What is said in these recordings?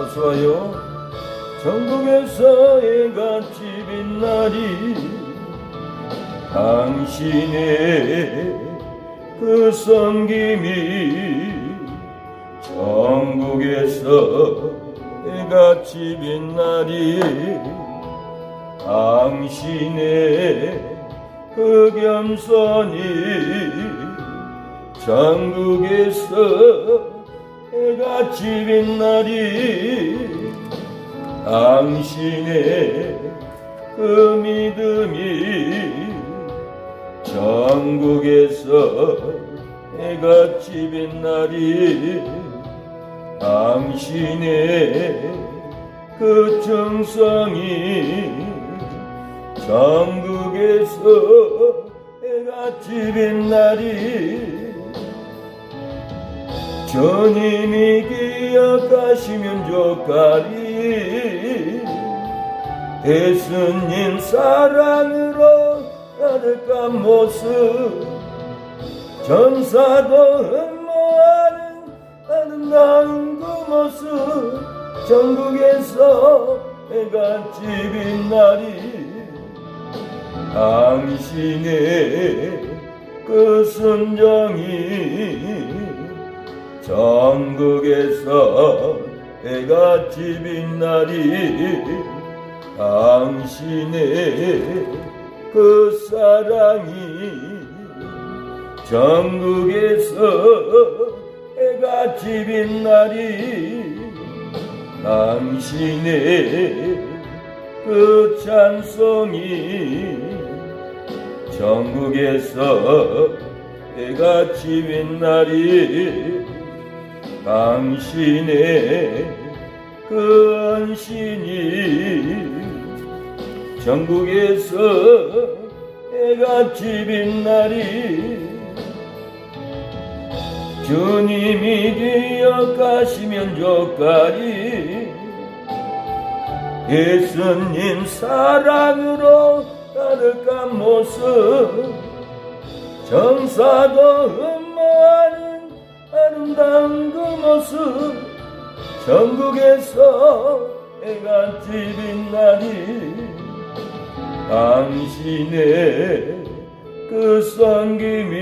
어서와요. 전국에서 해같이 빛나리 당신의 그 섬김이 전국에서 해같이 빛나리 당신의 그 겸손이 전국에서 해같이 빛나리 당신의 그 믿음이 전국에서 해같이 빛나리 당신의 그 충성이 전국에서 해같이 빛나리 주님이 기억하시면 좋가리 예수님 사랑으로 가득한 모습 전사도 흠모하는 아름다운 그 모습 전국에서 해같이 빛나리 당신의 그 순정이 전국에서 해같이 빛나리 당신의 그 사랑이 전국에서 해같이 빛나리 당신의 그 찬송이 전국에서 해같이 빛나리 당신의 그 헌신이 전국에서 해같이 빛나리 주님이 기억하시면 좋가리 예수님 사랑으로 가득한 모습 전사도 흠모하는 아름다운 그 모습 전국에서 해같이 빛나리 당신의 그 섬김이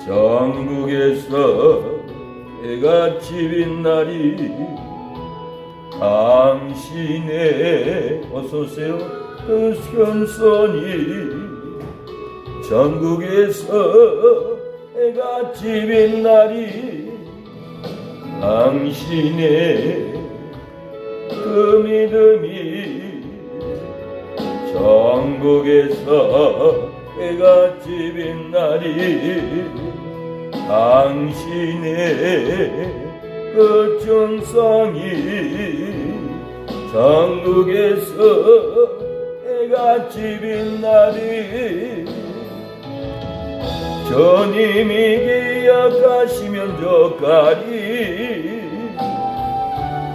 전국에서 해같이 빛나리 당신의 어서오세요 그 겸손이 전국에서 해같이 빛나리 당신의 그 믿음이 전국에서 해같이 빛나리 당신의 그 충성이 전국에서 해같이 빛나리 주님이 기억하시면 좋가리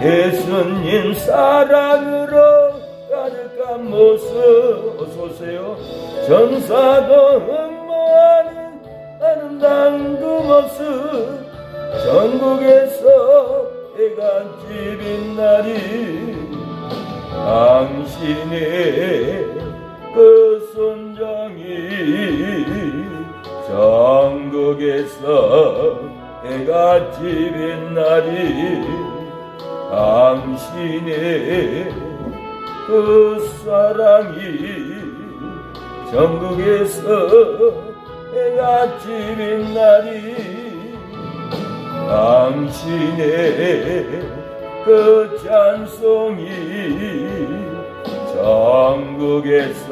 예수님 사랑으로 가득한 모습 어서오세요 전사도 흠모하는 아름다운 그 모습 전국에서 해같이 빛나리 당신의 그 순정이 전국에서 해같이 빛나리 당신의 그 사랑이 전국에서 해같이 빛나리 당신의 그 찬송이 전국에서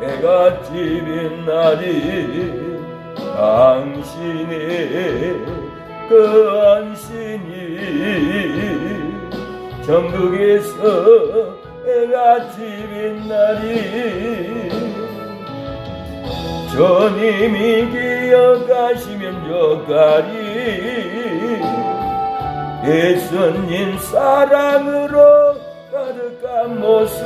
해같이 빛나리 당신의 그 헌신이 전국에서 해같이 빛나리 주님이 기억하시면 좋가리 예수님 사랑으로 가득한 모습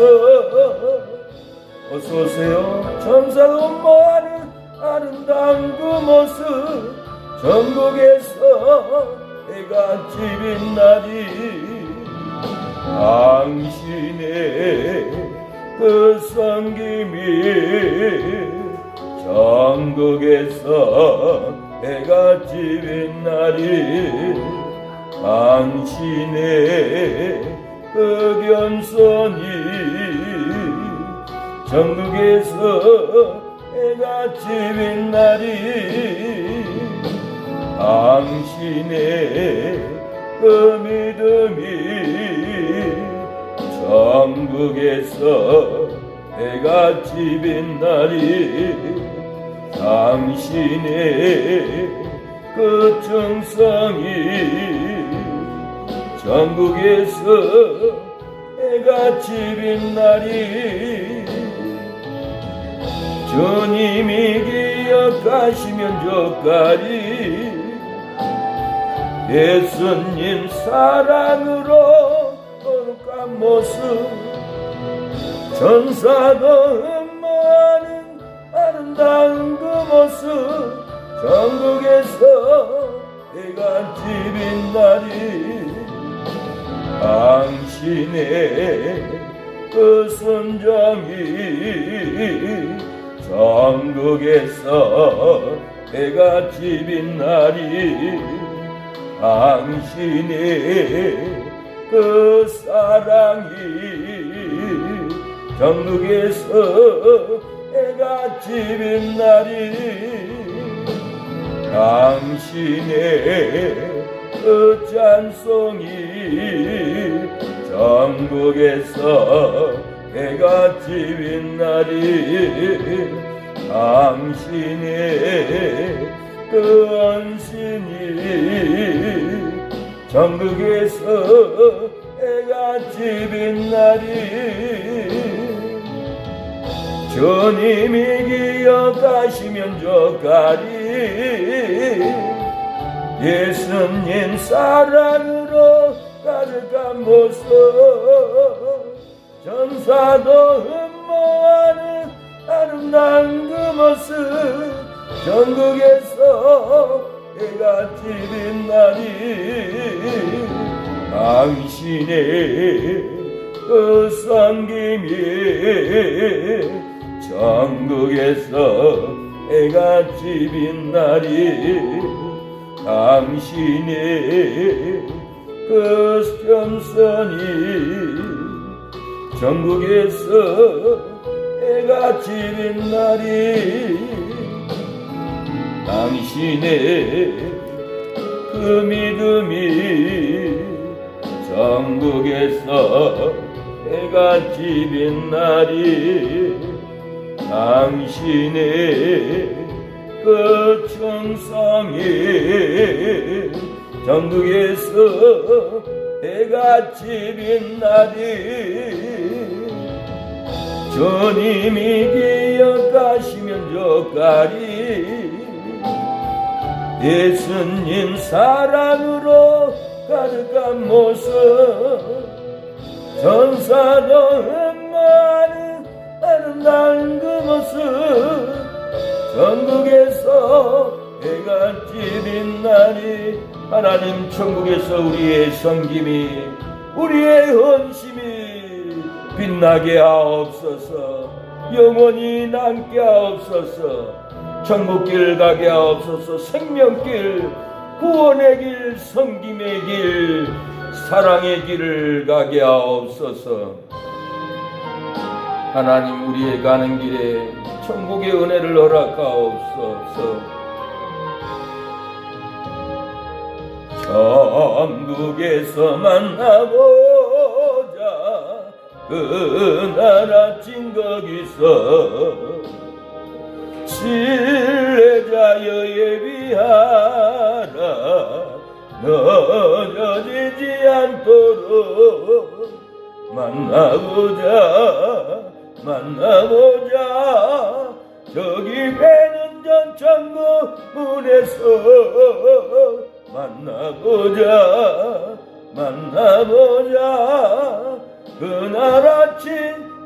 어서오세요 천사도 뭐하는 아름다운 그 모습 전국에서 해가 지빈 날이 당신의 그 섬김이 전국에서 해가 지빈 날이 당신의 그 겸손이 전국에서 해가 지빈 날이 당신의 그 믿음이 전국에서 해가 지빈 날이 당신의 그 정성이 전국에서 해가 지빈 날이 주님이 기억하시면 좋가리 예수님 사랑으로 거룩한 모습 전사도 흠모하는 아름다운 그 모습 전국에서 해가 지빈 날이 당신의 그 순종이 전국에서 해가 지빈 날이 당신의 그 사랑이 전국에서 해가 지빈 날이 당신의 그 찬송이 전국에서 해가 지빈 날이 당신의 그 언신이 전국에서 해가 지빈 날이 주님이 기억하시면 좋가리 예수님 사랑으로 가득한 모습 전사도 흠모하는 아름다운 그 모습 전국에서 해가 지빈 날이 당신의 그 섬김이 전국에서 해가 지빈 날이 당신의 그 겸손이 전국에서 해가 지빈 날이 당신의 그 믿음이 전국에서 해가 지빈 날이 당신의 그 충성이 전국에서 해가 지빈 날이 주님이 기억하시면 좋가리 예수님 사랑으로 가득한 모습 전사도 흠모하는 아름다운 그 모습 전국에서 해가 지빈 날이 하나님 천국에서 우리의 섬김이 우리의 헌심이 빛나게 하옵소서 영원히 남게 하옵소서 천국길 가게 하옵소서 생명길 구원의 길 섬김의 길 사랑의 길을 가게 하옵소서 하나님 우리의 가는 길에 천국의 은혜를 허락하옵소서 천국에서 만나보자 그 나라 찐거기서 신뢰자여 예비하라 늦어지지 않도록 만나보자 저기 배는 전 천국 문에서 만나보자 그날 아침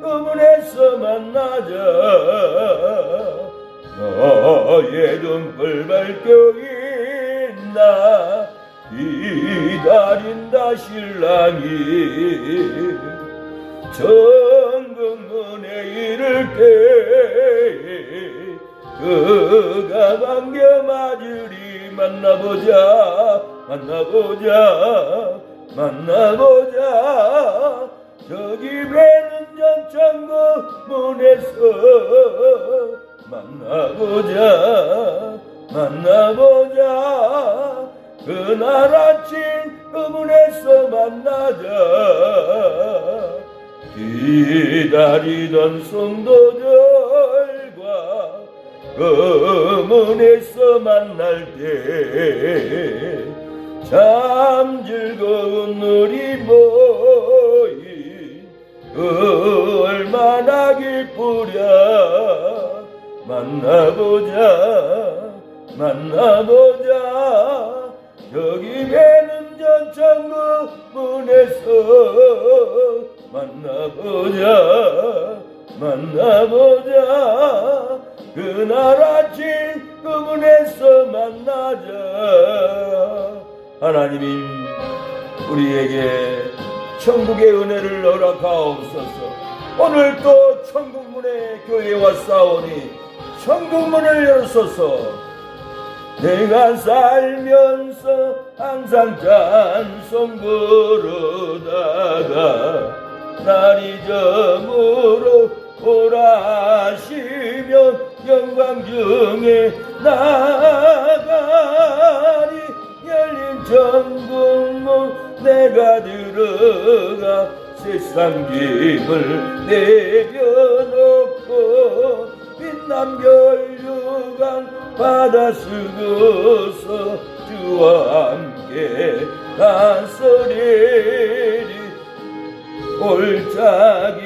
그 문에서 만나자 너의 등불 밝혀 있나 기다린다 신랑이 천국문에 이를 때 그가 반겨 맞으리 만나보자 저기 배는 전창고 문에서 만나보자 그날 아침 그 문에서 만나자 기다리던 성도들과 그 문에서 만날 때 참 즐거운 우리 모임 얼마나 기쁘랴 만나보자 저기 배는 전창고 문에서 만나보자 그날 아침 그 문에서 만나자. 하나님이 우리에게 천국의 은혜를 허락하옵소서. 오늘 또 천국문에 교회에 왔사오니 천국문을 열소서. 내가 살면서 항상 찬송 부르다가 날이 저물어 오라시면 영광 중에 나가리 열린 천국문 내가 들어가 세상 짐을 내려놓고 빛난 별유관 바다 쓰고서 주와 함께 다스리리 골짜기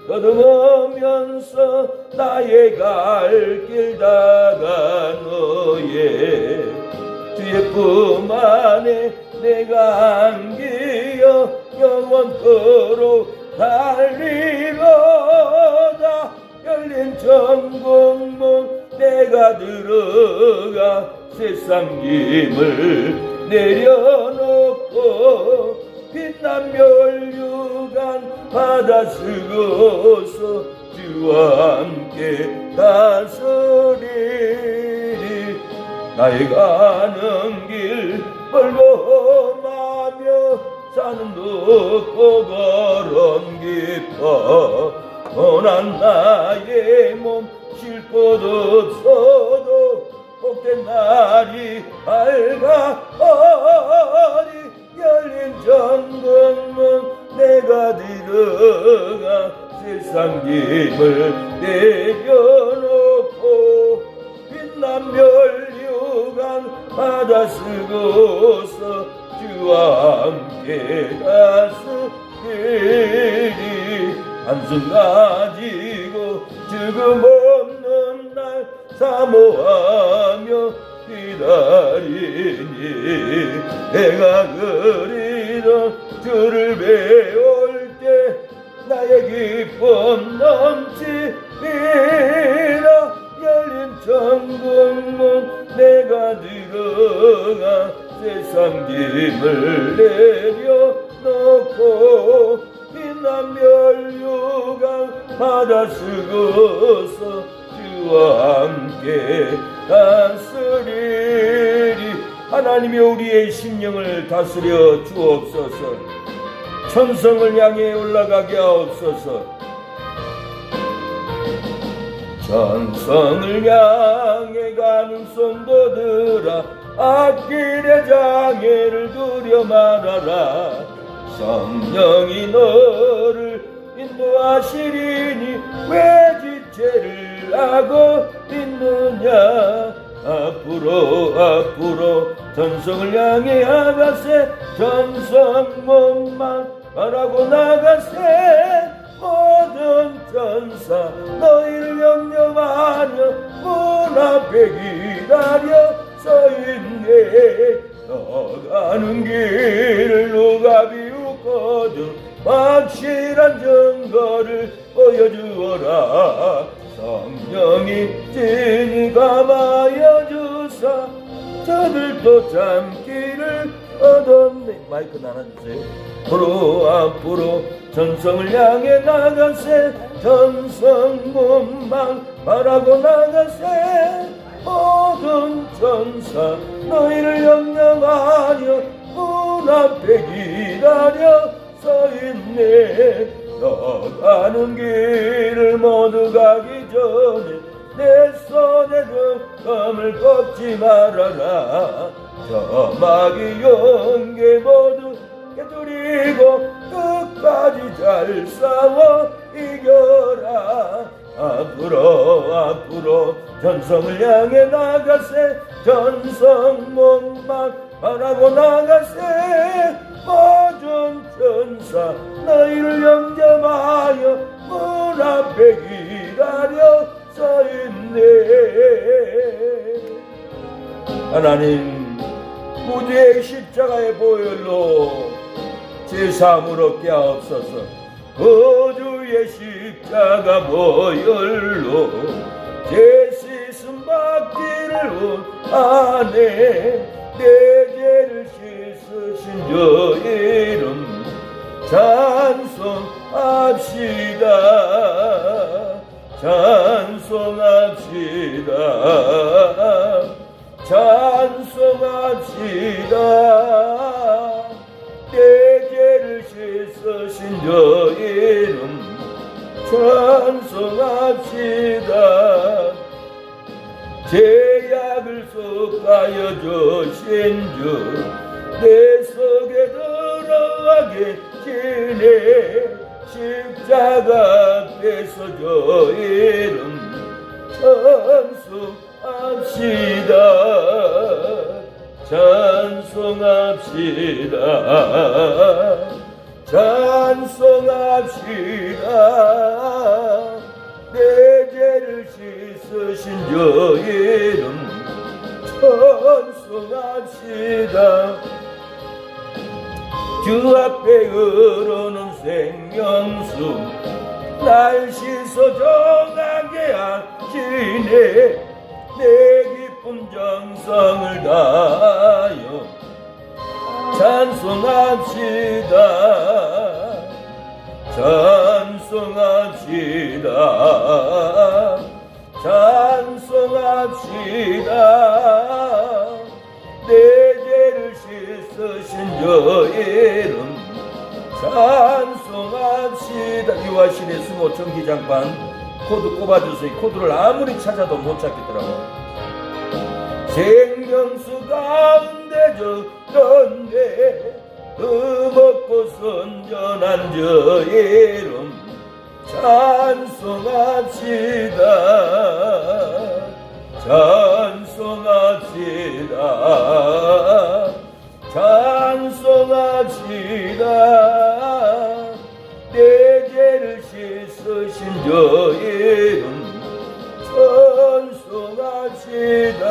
더듬으면서 나의 갈 길 다가 너의 주의 품 안에 내가 안기어 영원토록 달리로다 열린 천국문 내가 들어가 세상 짐을 내려놓고 빛난 멸류관 바다 쓰고서 주와 함께 다스리리 나의 가는 길 멀고하며 산은 높고 걸음 깊어 고난 나의 몸 쉴 곳 없어도 복된 날이 밝아오리 열린 천국문 내가 들어가 세상 짐을 내려놓고 빛난 멸류관 바다 쓰고서 주와 함께 다스리리 한숨 가지고 죽음 없는 날 사모하며 기다리니 내가 그리던 주를 배울 때 나의 기쁨 넘치리라 열린 천국문 내가 들어가 세상 짐을 내려놓고 빛난 멸류관 바다 쓰고서 주와 함께 다스리리 하나님이 우리의 심령을 다스려 주옵소서. 천성을 향해 올라가게 하옵소서. 천성을 향해 가는 성도들아 앞길의 장애를 두려 말아라. 성령이 너를 인도하시리니 왜 지체를 하고 있느냐. 앞으로 전성을 향해 나가세 전성문만 바라고 나가세 모든 전사 너희를 영접하며 문 앞에 기다려 서있네. 너가는 길을 누가 비웃거든 확실한 증거를 보여주어라. 성령이 진이 가마에 아들도 참기를 얻었네. 마이크 나눠주세요. 앞으로 전성을 향해 나가세. 전성문만 바라고 나가세. 모든 전사 너희를 영접하려 문 앞에 기다려 서있네. 너가는 길을 모두 가기 전에 내 손에 금을 꺾지 말아라. 저 마귀 용계 모두 깨뜨리고 끝까지 잘 싸워 이겨라. 앞으로 전성을 향해 나가세. 전성문만 바라고 나가세. 모든 천사 너희를 영접하여 문 앞에 기다려 서있네. 하나님, 무죄의 십자가의 보혈로 제 삶을 얻게 하옵소서. 구주의 십자가 보혈로 제 씻음 받기를 원하네. 내 죄를 씻으신 주 이름 찬송합시다. 찬송합시다. 찬송합시다. 내 죄를 씻으신 주 이름 찬송합시다. 제약을 속하여 주신 주 내 속에 들어와 계시네. 십자가 앞에서 주 이름 찬송합시다. 찬송합시다. 찬송합시다. 내 죄를 씻으신 주 이름 찬송합시다. 주 앞에 흐르는 생명수 날 씻어 정하게 하시네. 내 기쁨 정성을 다하여 찬송합시다. 찬송합시다. 찬송합시다. 내 죄를 씻으신 주 이름 찬송합시다. 유아신의 수모청 기장판 코드 꼽아주세요. 코드를 아무리 찾아도 못 찾겠더라고. 생명수 가운데 졌던데 흠없고 선전한 주 이름 찬송합시다. 찬송합시다. 찬송합시다. 내 죄를 씻으신 주 이름 찬송합시다.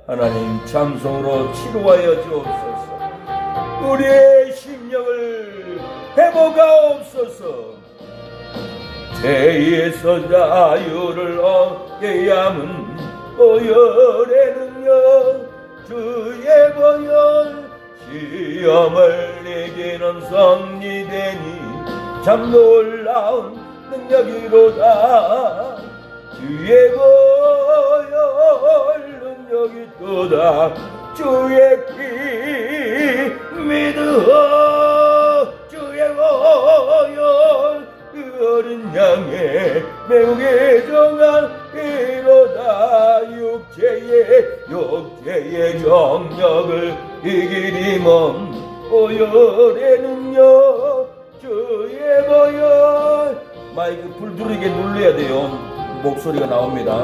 하나님, 참성으로 치료하여 주옵소서. 우리의 심령을 회복하옵소서. 죄에서 자유를 얻게 함은 보혈의 능력, 주의 보혈 시험을 이기는 성리되니 참 놀라운 능력이로다. 주의 보혈 능력이 또다. 주의 피 믿어. 주의 보혈 그 어린 양의 매우 귀중한 피로다. 육체의 정력을 이기리 먼 보혈의 능력, 주의 보혈. 마이크 불두르게 눌러야 돼요. 목소리가 나옵니다.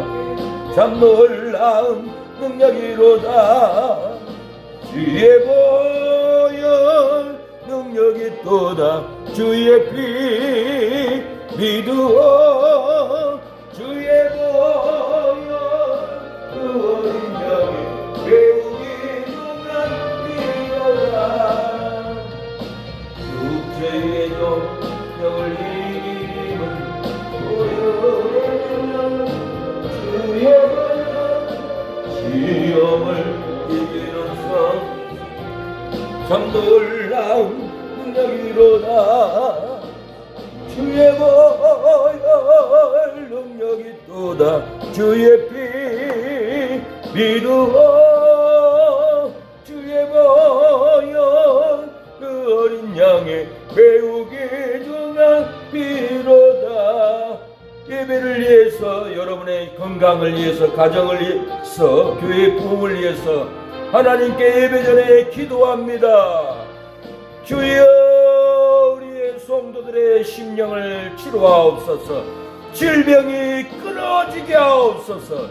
참 놀라운 능력이로다. 주의 보혈 능력이 또다. 주의 피 믿으어. 주의 보혈 그 어린 양의 매우 귀중한 피로다. 육체의 정력을 이기는 보혈의 능력, 주의 보혈 참 놀라운 능력이로다. 주의 보혈 능력이 또다. 주의 피 믿으어 주의 보혈 그 어린 양의 매우 귀중한 피로다. 예배를 위해서, 여러분의 건강을 위해서, 가정을 위해서, 교회의 부흥을 위해서 하나님께 예배 전에 기도합니다. 주여, 우리의 성도들의 심령을 치료하옵소서. 질병이 끊어지게 하옵소서.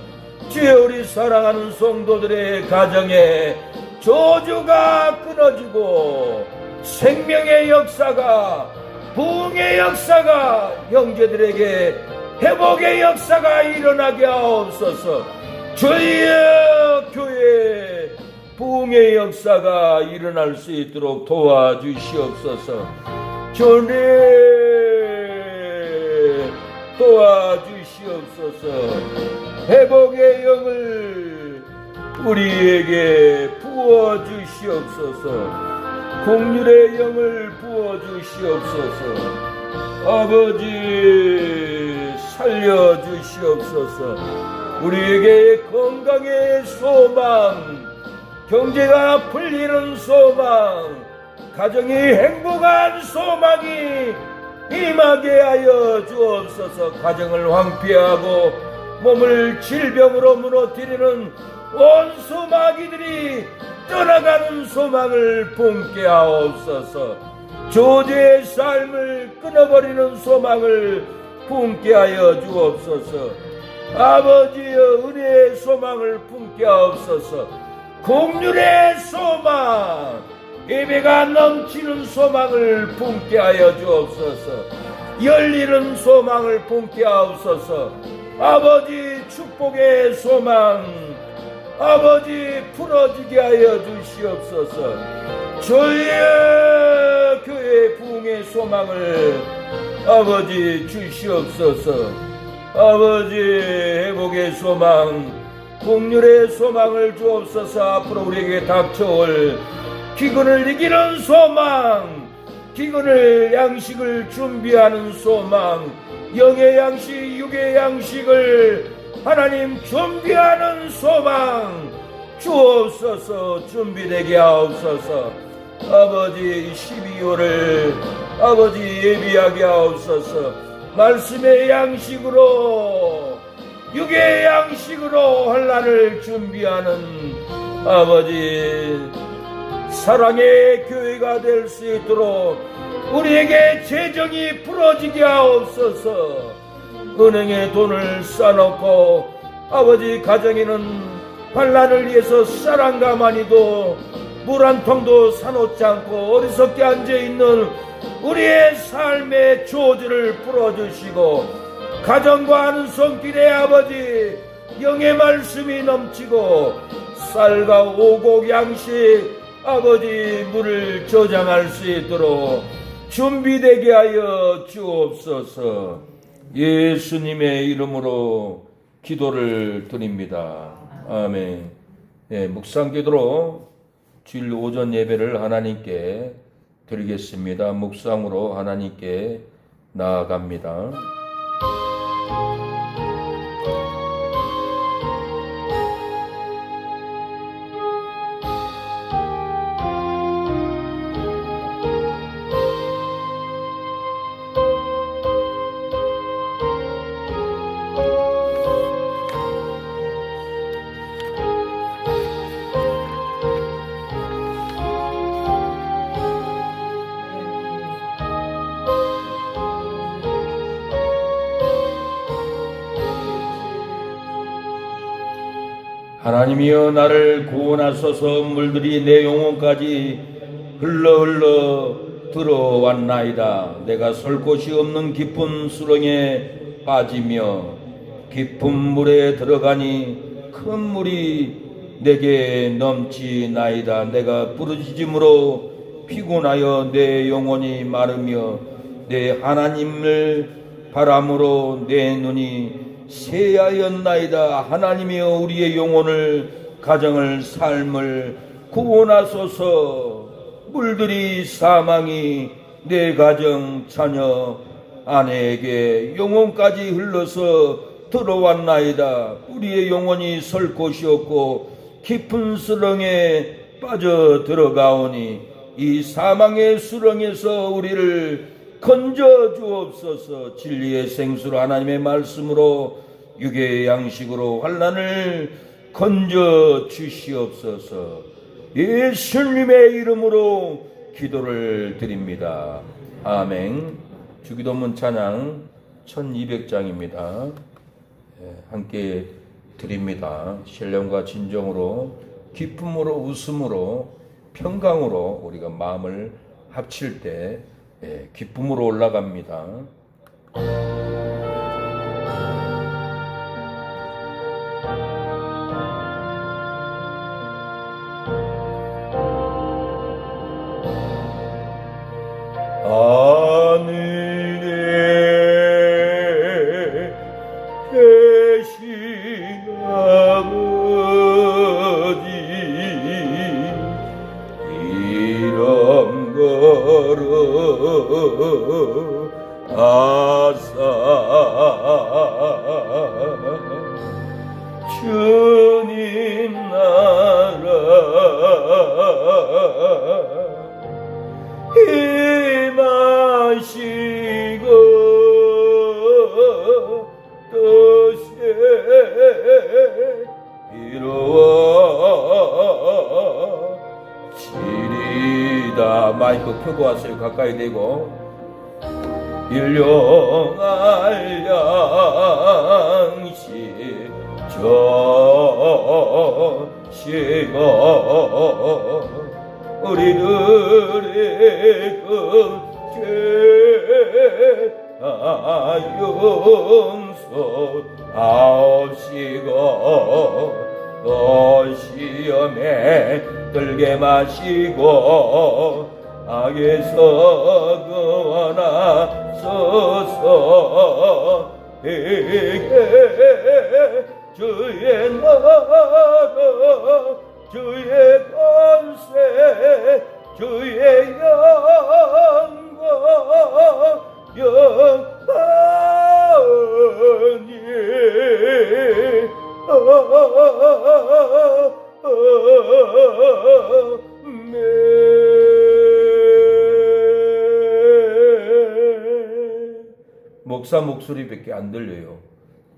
주여, 우리 사랑하는 성도들의 가정에 저주가 끊어지고 생명의 역사가, 부흥의 역사가, 형제들에게 회복의 역사가 일어나게 하옵소서. 주여, 교회 부흥의 역사가 일어날 수 있도록 도와주시옵소서. 주님 도와주시옵소서. 회복의 영을 우리에게 부어주시옵소서. 긍휼의 영을 부어주시옵소서. 아버지 살려주시옵소서. 우리에게 건강의 소망, 경제가 풀리는 소망, 가정이 행복한 소망이 임하게 하여 주옵소서. 가정을 황폐하고 몸을 질병으로 무너뜨리는 원수 마귀들이 떠나가는 소망을 품게 하옵소서. 저주의 삶을 끊어버리는 소망을 품게 하여 주옵소서. 아버지여, 은혜의 소망을 품게 하옵소서. 긍휼의 소망, 예배가 넘치는 소망을 품게 하여 주옵소서. 열리는 소망을 품게 하옵소서. 아버지, 축복의 소망, 아버지, 풀어지게 하여 주시옵소서. 주여, 교회 부흥의 소망을 아버지 주시옵소서. 아버지, 회복의 소망, 긍휼의 소망을 주옵소서. 앞으로 우리에게 닥쳐올 기근을 이기는 소망, 기근을 양식을 준비하는 소망, 영의 양식, 육의 양식을 하나님 준비하는 소망 주옵소서. 준비되게 하옵소서. 아버지, 12월을 아버지 예비하게 하옵소서. 말씀의 양식으로, 육의 양식으로 환난을 준비하는 아버지, 사랑의 교회가 될 수 있도록 우리에게 재정이 풀어지게 하옵소서. 은행에 돈을 쌓아놓고 아버지, 가정에는 환난을 위해서 쌀 한 가마니도 물 한 통도 사놓지 않고 어리석게 앉아있는 우리의 삶의 저주를 풀어주시고, 가정과 하는 손길에 아버지 영의 말씀이 넘치고 쌀과 오곡 양식 아버지 물을 저장할 수 있도록 준비되게 하여 주옵소서. 예수님의 이름으로 기도를 드립니다. 아멘. 예, 묵상기도로 주일 오전 예배를 하나님께 드리겠습니다. 묵상으로 하나님께 나아갑니다. 하나님이여, 나를 구원하소서. 물들이 내 영혼까지 흘러 들어왔나이다. 내가 설 곳이 없는 깊은 수렁에 빠지며 깊은 물에 들어가니 큰 물이 내게 넘치나이다. 내가 부르짖음으로 피곤하여 내 영혼이 마르며 내 하나님을 바람으로 내 눈이 새하였나이다. 하나님이여, 우리의 영혼을, 가정을, 삶을 구원하소서. 물들이 사망이 내 가정 자녀 아내에게 영혼까지 흘러서 들어왔나이다. 우리의 영혼이 설 곳이 없고 깊은 수렁에 빠져 들어가오니 이 사망의 수렁에서 우리를 건져 주옵소서. 진리의 생수로 하나님의 말씀으로 육의 양식으로 환난을 건져 주시옵소서. 예수님의 이름으로 기도를 드립니다. 아멘. 주기도문 찬양 1200장입니다. 함께 드립니다. 신령과 진정으로 기쁨으로 웃음으로 평강으로 우리가 마음을 합칠 때 기쁨으로 올라갑니다. 하늘에 계신 아버지 이름 걸어 아사 주님 나라 임하시고 뜻에 이루어지리다. 마이크 켜고 왔어요. 가까이 대고. 일용할 양식 저시고 우리들의 그죄 용서하옵시고 또 시험에 들게 마시고 악에서 구원하소서. 에게 주의 나라 주의 권세 주의 영광 영원히 목사 목소리밖에 안 들려요.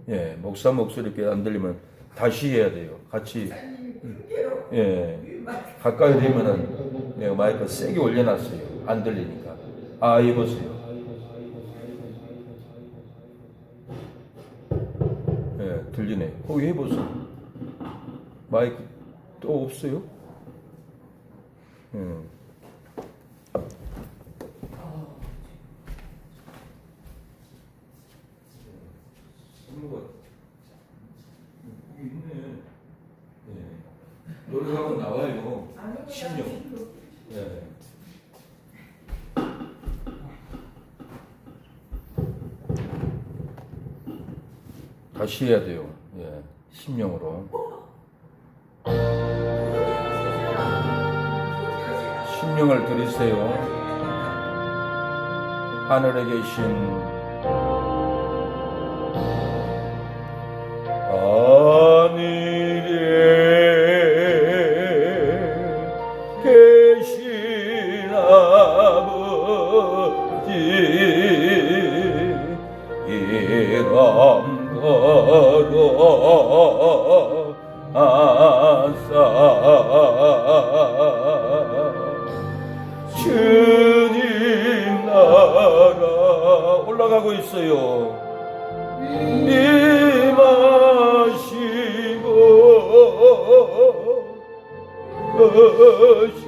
예, 목사 목소리밖에 안 들리면 다시 해야 돼요. 같이. 예, 가까이 되면은 내가 마이크 세게 올려놨어요. 안 들리니까. 아, 해보세요. 예, 들리네. 거기 해보세요. 마이크 또 없어요? 노래하고 나와요. 신용. 예. 다시 해야 돼요. 예. 심령으로. 심령을 들이세요. 하늘에 계신 계신 아버지 이름 걸어 아사 주님 나라 올라가고 있어요. 임하시고 것이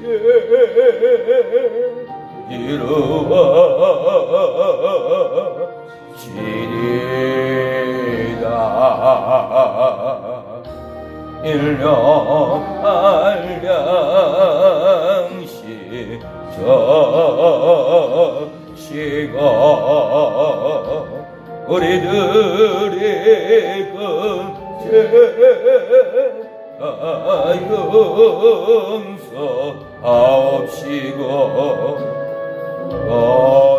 이루어지리다. 일용할 양식 저시고 우리들의 그죄 용서하옵시고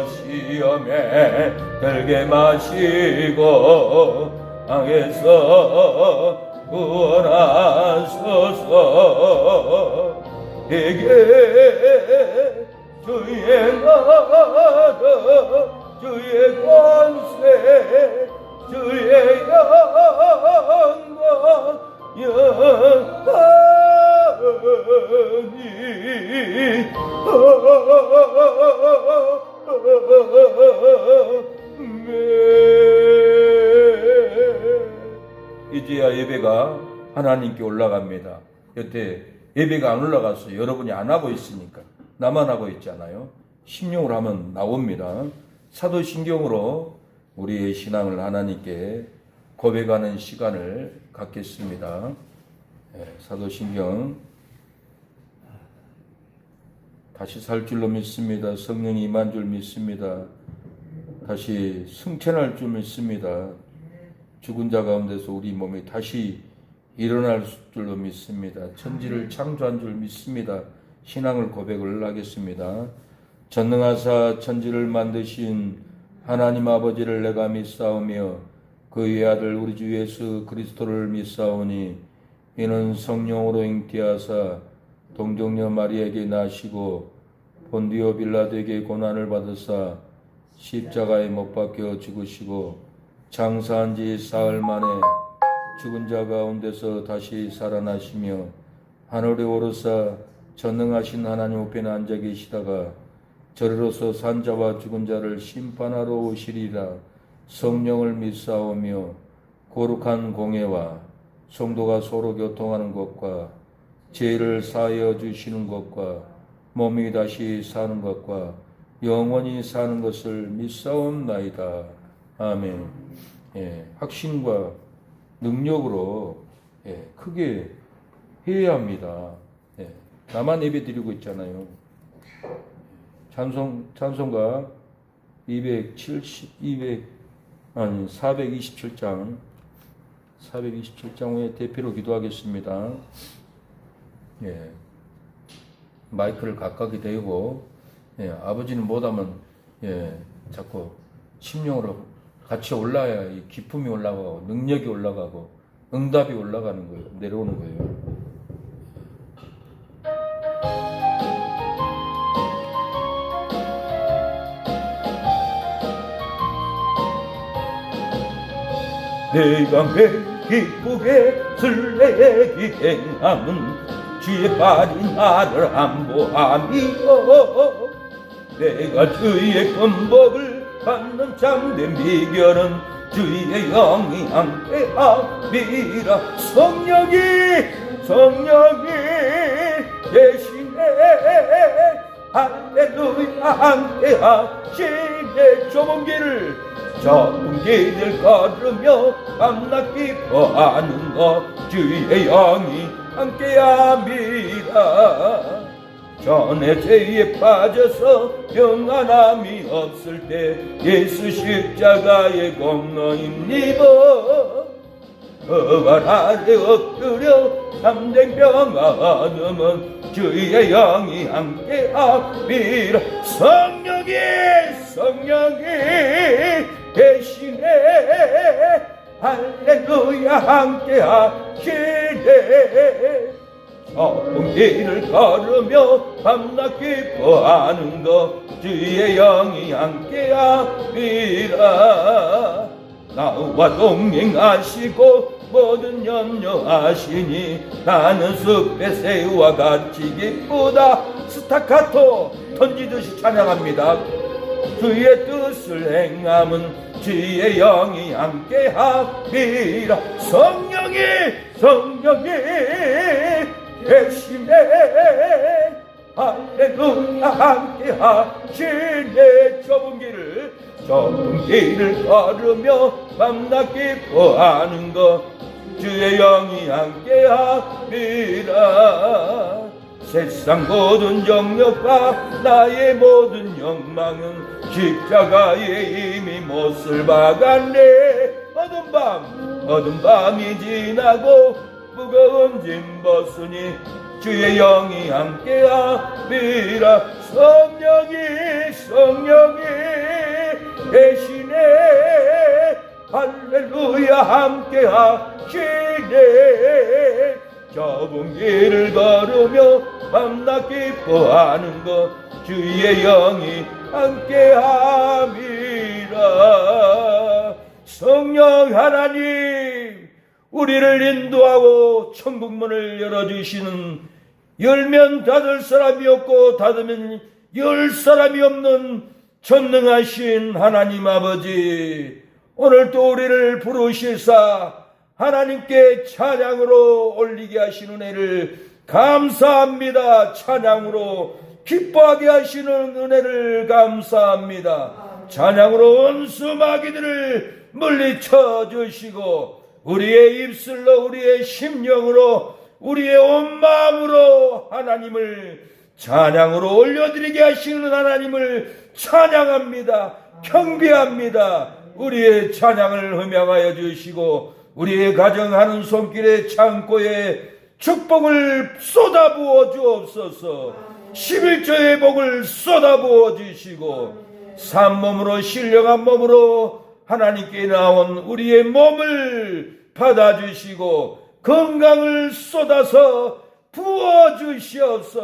시험에 들게 마시고 땅에서 구원하소서. 내게 주의 나라 주의 권세 주의 영광 이제야 예배가 하나님께 올라갑니다. 여태 예배가 안 올라가서 여러분이 안 하고 있으니까 나만 하고 있잖아요. 심령으로 하면 나옵니다. 사도신경으로 우리의 신앙을 하나님께 고백하는 시간을 갖겠습니다. 사도신경 다시 살 줄로 믿습니다. 성령이 임한 줄 믿습니다. 다시 승천할 줄 믿습니다. 죽은 자 가운데서 우리 몸이 다시 일어날 줄로 믿습니다. 천지를 창조한 줄 믿습니다. 신앙을 고백을 하겠습니다. 전능하사 천지를 만드신 하나님 아버지를 내가 믿사오며 그의 아들 우리 주 예수 그리스도를 믿사오니 이는 성령으로 잉태하사 동정녀 마리에게 나시고 본디오 빌라도에게 고난을 받으사 십자가에 못 박혀 죽으시고 장사한 지 사흘 만에 죽은 자 가운데서 다시 살아나시며 하늘에 오르사 전능하신 하나님 우편에 앉아 계시다가 저리로서 산자와 죽은 자를 심판하러 오시리라. 성령을 믿사오며 거룩한 공회와 성도가 서로 교통하는 것과 죄를 사하여 주시는 것과 몸이 다시 사는 것과 영원히 사는 것을 믿사옵나이다. 아멘. 확신과 능력으로 크게 해야 합니다. 나만 예배 드리고 있잖아요. 찬송가 427장 후에 대표로 기도하겠습니다. 마이크를 가까이 대고 아버지는 못하면 자꾸 심령으로 같이 올라야 이 기쁨이 올라가고 능력이 올라가고 응답이 올라가는 거예요. 내려오는 거예요. 내가 매일 기쁘게 설레기 행함은 주의 발이 나를 안보함이요. 내가 주의 권복을 받는 참된 비결은 주의 영이 함께함이라. 성령이 대신에 할렐루야 함께하시네. 좁은 길을 걸으며 밤낮 기뻐하는 것 주의 영이 함께함이라. 전에 죄에 빠져서 평안함이 없을 때 예수 십자가의 공로입니다. 그걸 아래 엎드려 참된 평화 얻음은 주의 영이 함께함이라. 성령이 대신에 할렐루야 함께하시네. 좁은 길을 걸으며 밤낮 기뻐하는 것 주의 영이 함께함이라. 나와 동행하시고 모든 염려하시니 나는 숲의 새와 같이 기쁘다. 스타카토 던지듯이 찬양합니다. 주의 뜻을 행함은 주의 영이 함께함이라. 성령이 대신에 할렐루야 함께하시네. 좁은 길을 걸으며 밤낮 기뻐하는 것 주의 영이 함께함이라. 세상 모든 정력과 나의 모든 욕망은 십자가에 이미 못을 박았네. 어두운 밤이 지나고 무거운 짐 벗으니 주의 영이 함께함이라. 성령이 대신에 할렐루야 함께하시네. 좁은 길을 걸으며 밤낮 기뻐하는 것 주의 영이 함께함이라. 성령 하나님, 우리를 인도하고 천국문을 열어주시는, 열면 닫을 사람이 없고 닫으면 열 사람이 없는 전능하신 하나님 아버지, 오늘도 우리를 부르시사 하나님께 찬양으로 올리게 하시는 은혜를 감사합니다. 찬양으로 기뻐하게 하시는 은혜를 감사합니다. 찬양으로 온수 마귀들을 물리쳐 주시고 우리의 입술로, 우리의 심령으로, 우리의 온 마음으로 하나님을 찬양으로 올려드리게 하시는 하나님을 찬양합니다. 경배합니다. 우리의 찬양을 흠양하여 주시고 우리의 가정하는 손길에 창고에 축복을 쏟아부어 주옵소서. 11조의 복을 쏟아부어 주시고 산몸으로, 신령한 몸으로 하나님께 나온 우리의 몸을 받아주시고 건강을 쏟아서 부어주시옵소서.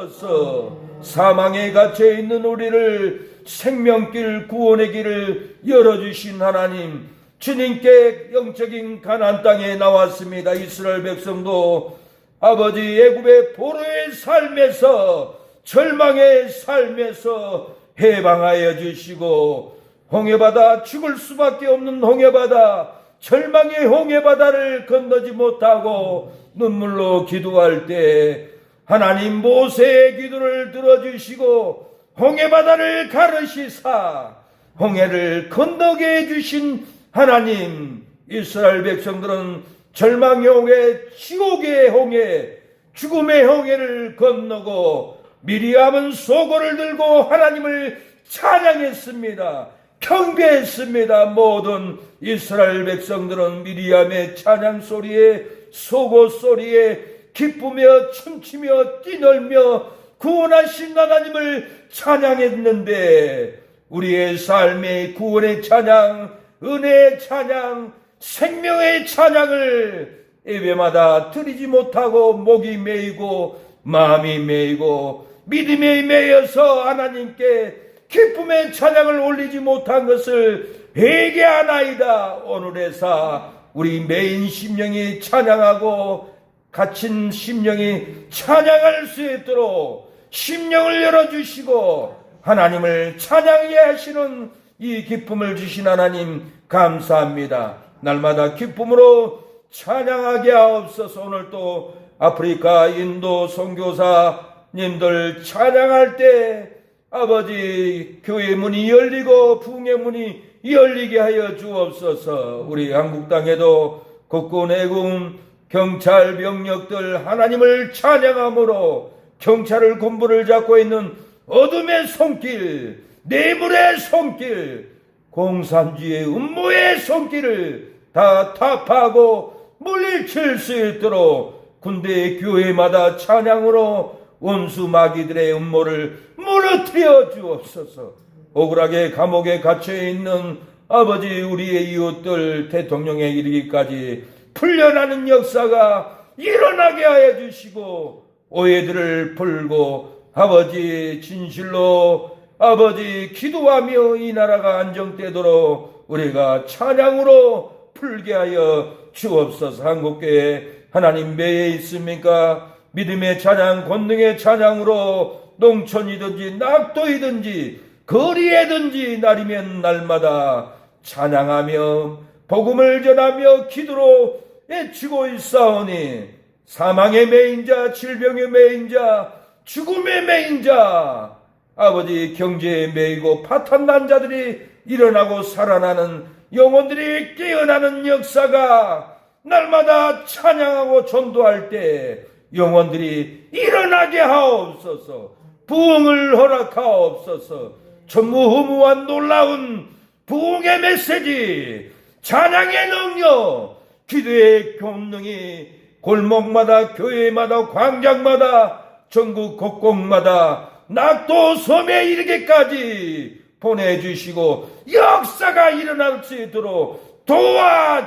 사망에 갇혀있는 우리를 생명길, 구원의 길을 열어주신 하나님, 주님께 영적인 가나안 땅에 나왔습니다. 이스라엘 백성도 아버지 애굽의 포로의 삶에서, 절망의 삶에서 해방하여 주시고 홍해바다, 죽을 수밖에 없는 홍해바다, 절망의 홍해바다를 건너지 못하고 눈물로 기도할 때 하나님 모세의 기도를 들어주시고 홍해바다를 가르시사 홍해를 건너게 해주신 하나님, 이스라엘 백성들은 절망의 홍해, 지옥의 홍해, 죽음의 홍해를 건너고 미리암은 소고를 들고 하나님을 찬양했습니다. 경배했습니다. 모든 이스라엘 백성들은 미리암의 찬양 소리에, 소고 소리에 기쁘며 춤추며 뛰놀며 구원하신 하나님을 찬양했는데 우리의 삶의 구원의 찬양, 은혜의 찬양, 생명의 찬양을 예배마다 드리지 못하고 목이 메이고 마음이 메이고 믿음에 메여서 하나님께 기쁨의 찬양을 올리지 못한 것을 회개하나이다. 오늘에서 우리 메인 심령이 찬양하고 갇힌 심령이 찬양할 수 있도록 심령을 열어주시고 하나님을 찬양해 하시는 이 기쁨을 주신 하나님 감사합니다. 날마다 기쁨으로 찬양하게 하옵소서. 오늘 또 아프리카, 인도 선교사님들 찬양할 때 아버지 교회 문이 열리고 부흥의 문이 열리게 하여 주옵소서. 우리 한국 땅에도 국군, 해군, 경찰, 병력들 하나님을 찬양함으로 경찰을 군부를 잡고 있는 어둠의 손길, 뇌물의 손길, 공산주의의 음모의 손길을 다 타파하고 물리칠 수 있도록 군대 교회마다 찬양으로 원수 마귀들의 음모를 무너뜨려 주옵소서. 억울하게 감옥에 갇혀있는 아버지 우리의 이웃들 대통령에 이르기까지 풀려나는 역사가 일어나게 하여 주시고 오해들을 풀고 아버지 진실로 아버지 기도하며 이 나라가 안정되도록 우리가 찬양으로 풀게 하여 주옵소서. 한국교회 하나님 매에 있습니까? 믿음의 찬양, 권능의 찬양으로 농촌이든지 낙도이든지 거리에든지 날이면 날마다 찬양하며 복음을 전하며 기도로 외치고 있사오니 사망의 매인자, 질병의 매인자, 죽음의 매인자, 아버지 경제에 매이고 파탄난 자들이 일어나고 살아나는 영혼들이 깨어나는 역사가 날마다 찬양하고 전도할 때 영혼들이 일어나게 하옵소서. 부흥을 허락하옵소서. 전무후무한 놀라운 부흥의 메시지, 찬양의 능력, 기도의 권능이 골목마다 교회마다 광장마다 전국 곳곳마다 낙도 섬에 이르기까지 보내주시고 역사가 일어날 수 있도록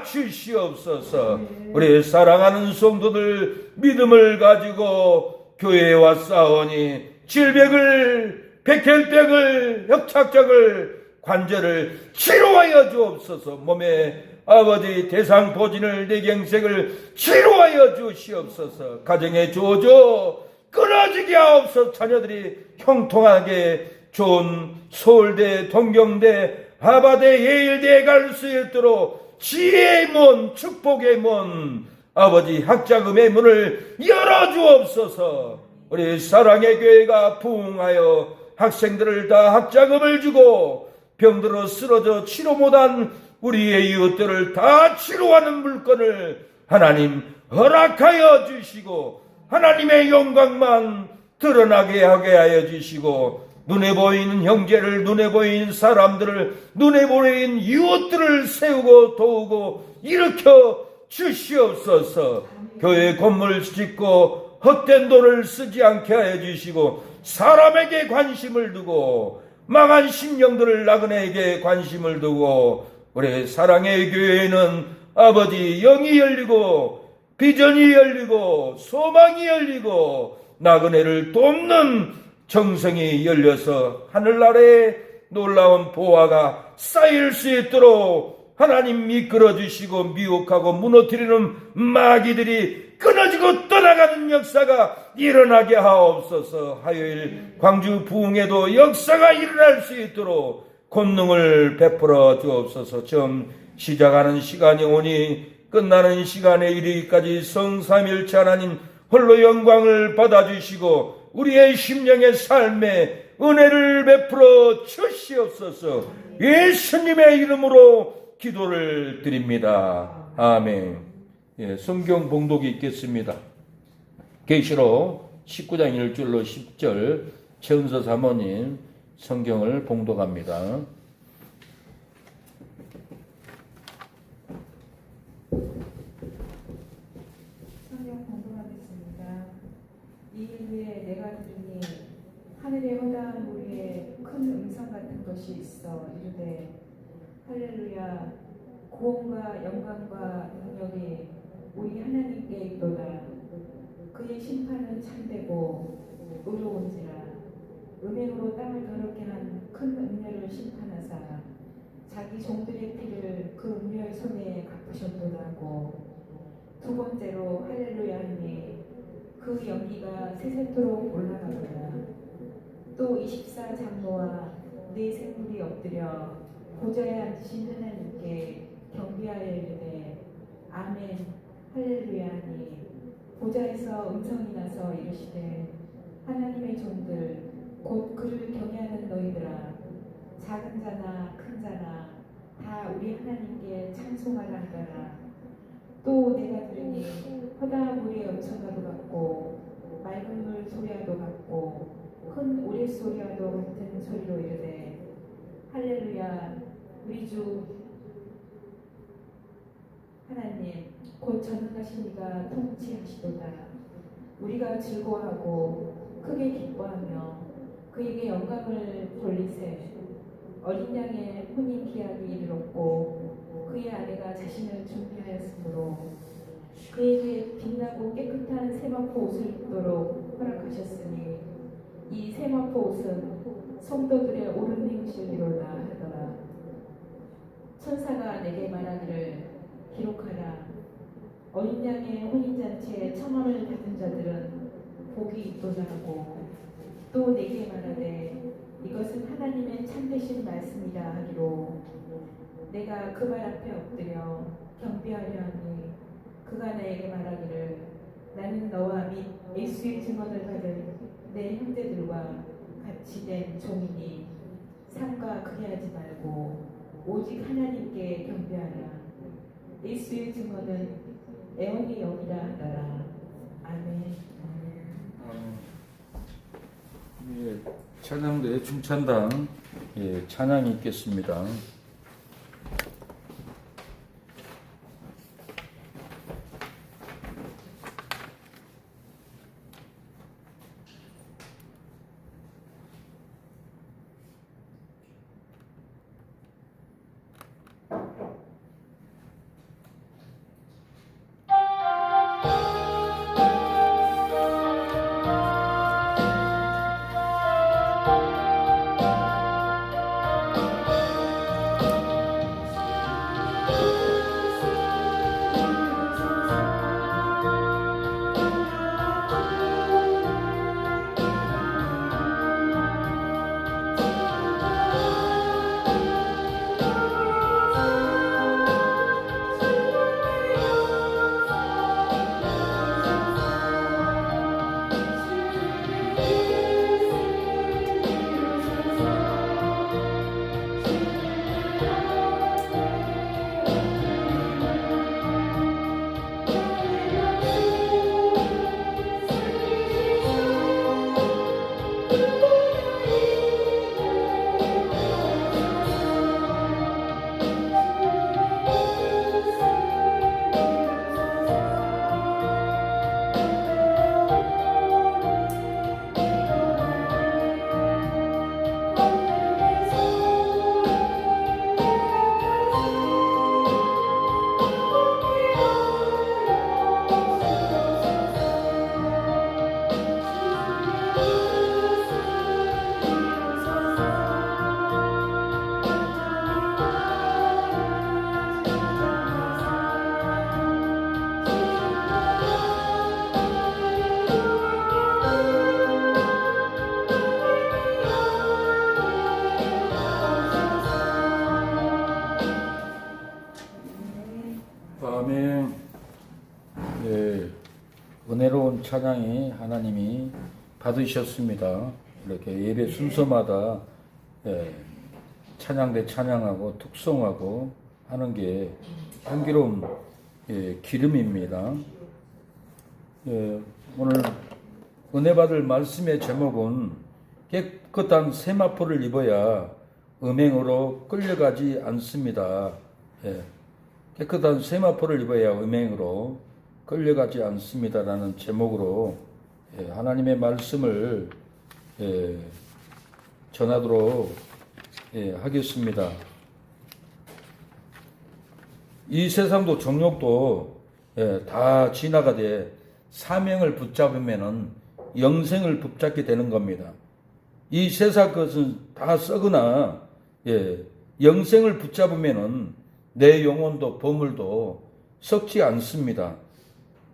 도와주시옵소서. 우리 사랑하는 성도들 믿음을 가지고 교회와 싸우니 질병을, 백혈병을, 협착증을, 관절을 치료하여 주옵소서. 몸에 아버지 대상포진을, 뇌경색을 치료하여 주시옵소서. 가정의 조조 끊어지게 하옵소서. 자녀들이 형통하게 좋은 서울대, 동경대, 하버대, 예일대에 갈 수 있도록 지혜의 문, 축복의 문, 아버지 학자금의 문을 열어주옵소서. 우리 사랑의 교회가 부흥하여 학생들을 다 학자금을 주고 병들어 쓰러져 치료 못한 우리의 이웃들을 다 치료하는 물건을 하나님 허락하여 주시고 하나님의 영광만 드러나게 하게 하여 주시고 눈에 보이는 형제를, 눈에 보이는 사람들을, 눈에 보이는 이웃들을 세우고 도우고 일으켜 주시옵소서. 교회 건물 짓고 헛된 돈을 쓰지 않게 하여 주시고 사람에게 관심을 두고 망한 심령들을 나그네에게 관심을 두고 우리 사랑의 교회에는 아버지 영이 열리고 비전이 열리고 소망이 열리고 나그네를 돕는 정성이 열려서 하늘나라에 놀라운 보화가 쌓일 수 있도록 하나님 이끌어 주시고 미혹하고 무너뜨리는 마귀들이 끊어지고 떠나가는 역사가 일어나게 하옵소서. 화요일 광주 부흥에도 역사가 일어날 수 있도록 권능을 베풀어 주옵소서. 처음 시작하는 시간이 오니 끝나는 시간에 이르기까지 성삼일체 하나님 홀로 영광을 받아주시고 우리의 심령의 삶에 은혜를 베풀어 주시옵소서. 예수님의 이름으로 기도를 드립니다. 아멘. 예, 성경 봉독이 있겠습니다. 계시록 19장 1절로 10절 최은서 사모님 성경을 봉독합니다. 이후에 내가 들으니 하늘의 허다한 무리에 큰 음성 같은 것이 있어 이르되 할렐루야 구원과 영광과 능력이 우리 하나님께 있도다. 그의 심판은 참되고 의로운지라. 은행으로 땅을 더럽게 한 큰 음녀를 심판하사 자기 종들의 피를 그 음녀의 손에 갚으셨도다 하고 두 번째로 할렐루야 하니 그 연기가 세세토록 올라가더라. 또 24장로와 네 생물이 엎드려 보좌에 앉으신 하나님께 경배하여 이르되 아멘 할렐루야 하니 보좌에서 음성이 나서 이르시되 하나님의 종들 곧 그를 경외하는 너희들아 작은 자나 큰 자나 다 우리 하나님께 찬송하라 하더라. 또 내가 들으니 허다한 물의 음성과도 같고 맑은 물 소리와도 같고 큰 오래 소리와도 같은 소리로 이르되 할렐루야 우리 주 하나님 곧 전능하신 이가 통치하시도다. 우리가 즐거워하고 크게 기뻐하며 그에게 영광을 돌리세. 어린 양의 혼인 기약이 이르렀고 그의 아내가 자신을 준비하였으므로 그에게 빛나고 깨끗한 세마포 옷을 입도록 허락하셨으니 이 세마포 옷은 성도들의 옳은 행실이로다 하더라. 천사가 내게 말하기를 기록하라. 어린 양의 혼인잔치에 청함을 받은 자들은 복이 있도다 하고 또 내게 말하되 이것은 하나님의 참되신 말씀이라 하기로 내가 그 발 앞에 엎드려 경배하려 하니 그가 나에게 말하기를 나는 너와 및 예수의 증언을 받은 내 형제들과 같이 된 종이니 삼가 그리하지 말고 오직 하나님께 경배하라. 예수의 증언은 애원의 영이라 하더라. 아멘. 예, 찬양대 중찬당 찬양이 있겠습니다. 은혜로운 찬양이 하나님이 받으셨습니다. 이렇게 예배 순서마다 찬양대 찬양하고 특송하고 하는 게 향기로운 기름입니다. 오늘 은혜 받을 말씀의 제목은 깨끗한 세마포를 입어야 음행으로 끌려가지 않습니다. 깨끗한 세마포를 입어야 음행으로 끌려가지 않습니다라는 제목으로 하나님의 말씀을 전하도록 하겠습니다. 이 세상도 정욕도 다 지나가되 사명을 붙잡으면은 영생을 붙잡게 되는 겁니다. 이 세상 것은 다 썩으나 영생을 붙잡으면은 내 영혼도 보물도 썩지 않습니다.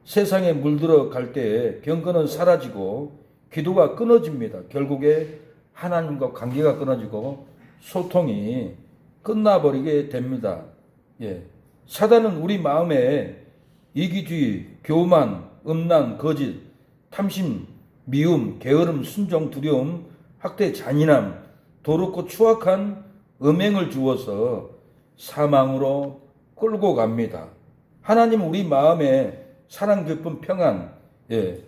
세상에 물들어 갈 때에 경건은 사라지고 기도가 끊어집니다. 결국에 하나님과 관계가 끊어지고 소통이 끝나버리게 됩니다. 사단은 우리 마음에 이기주의, 교만, 음란, 거짓, 탐심, 미움, 게으름, 순종, 두려움, 학대, 잔인함, 더럽고 추악한 음행을 주어서 사망으로 끌고 갑니다. 하나님 우리 마음에 사랑, 기쁨, 평안,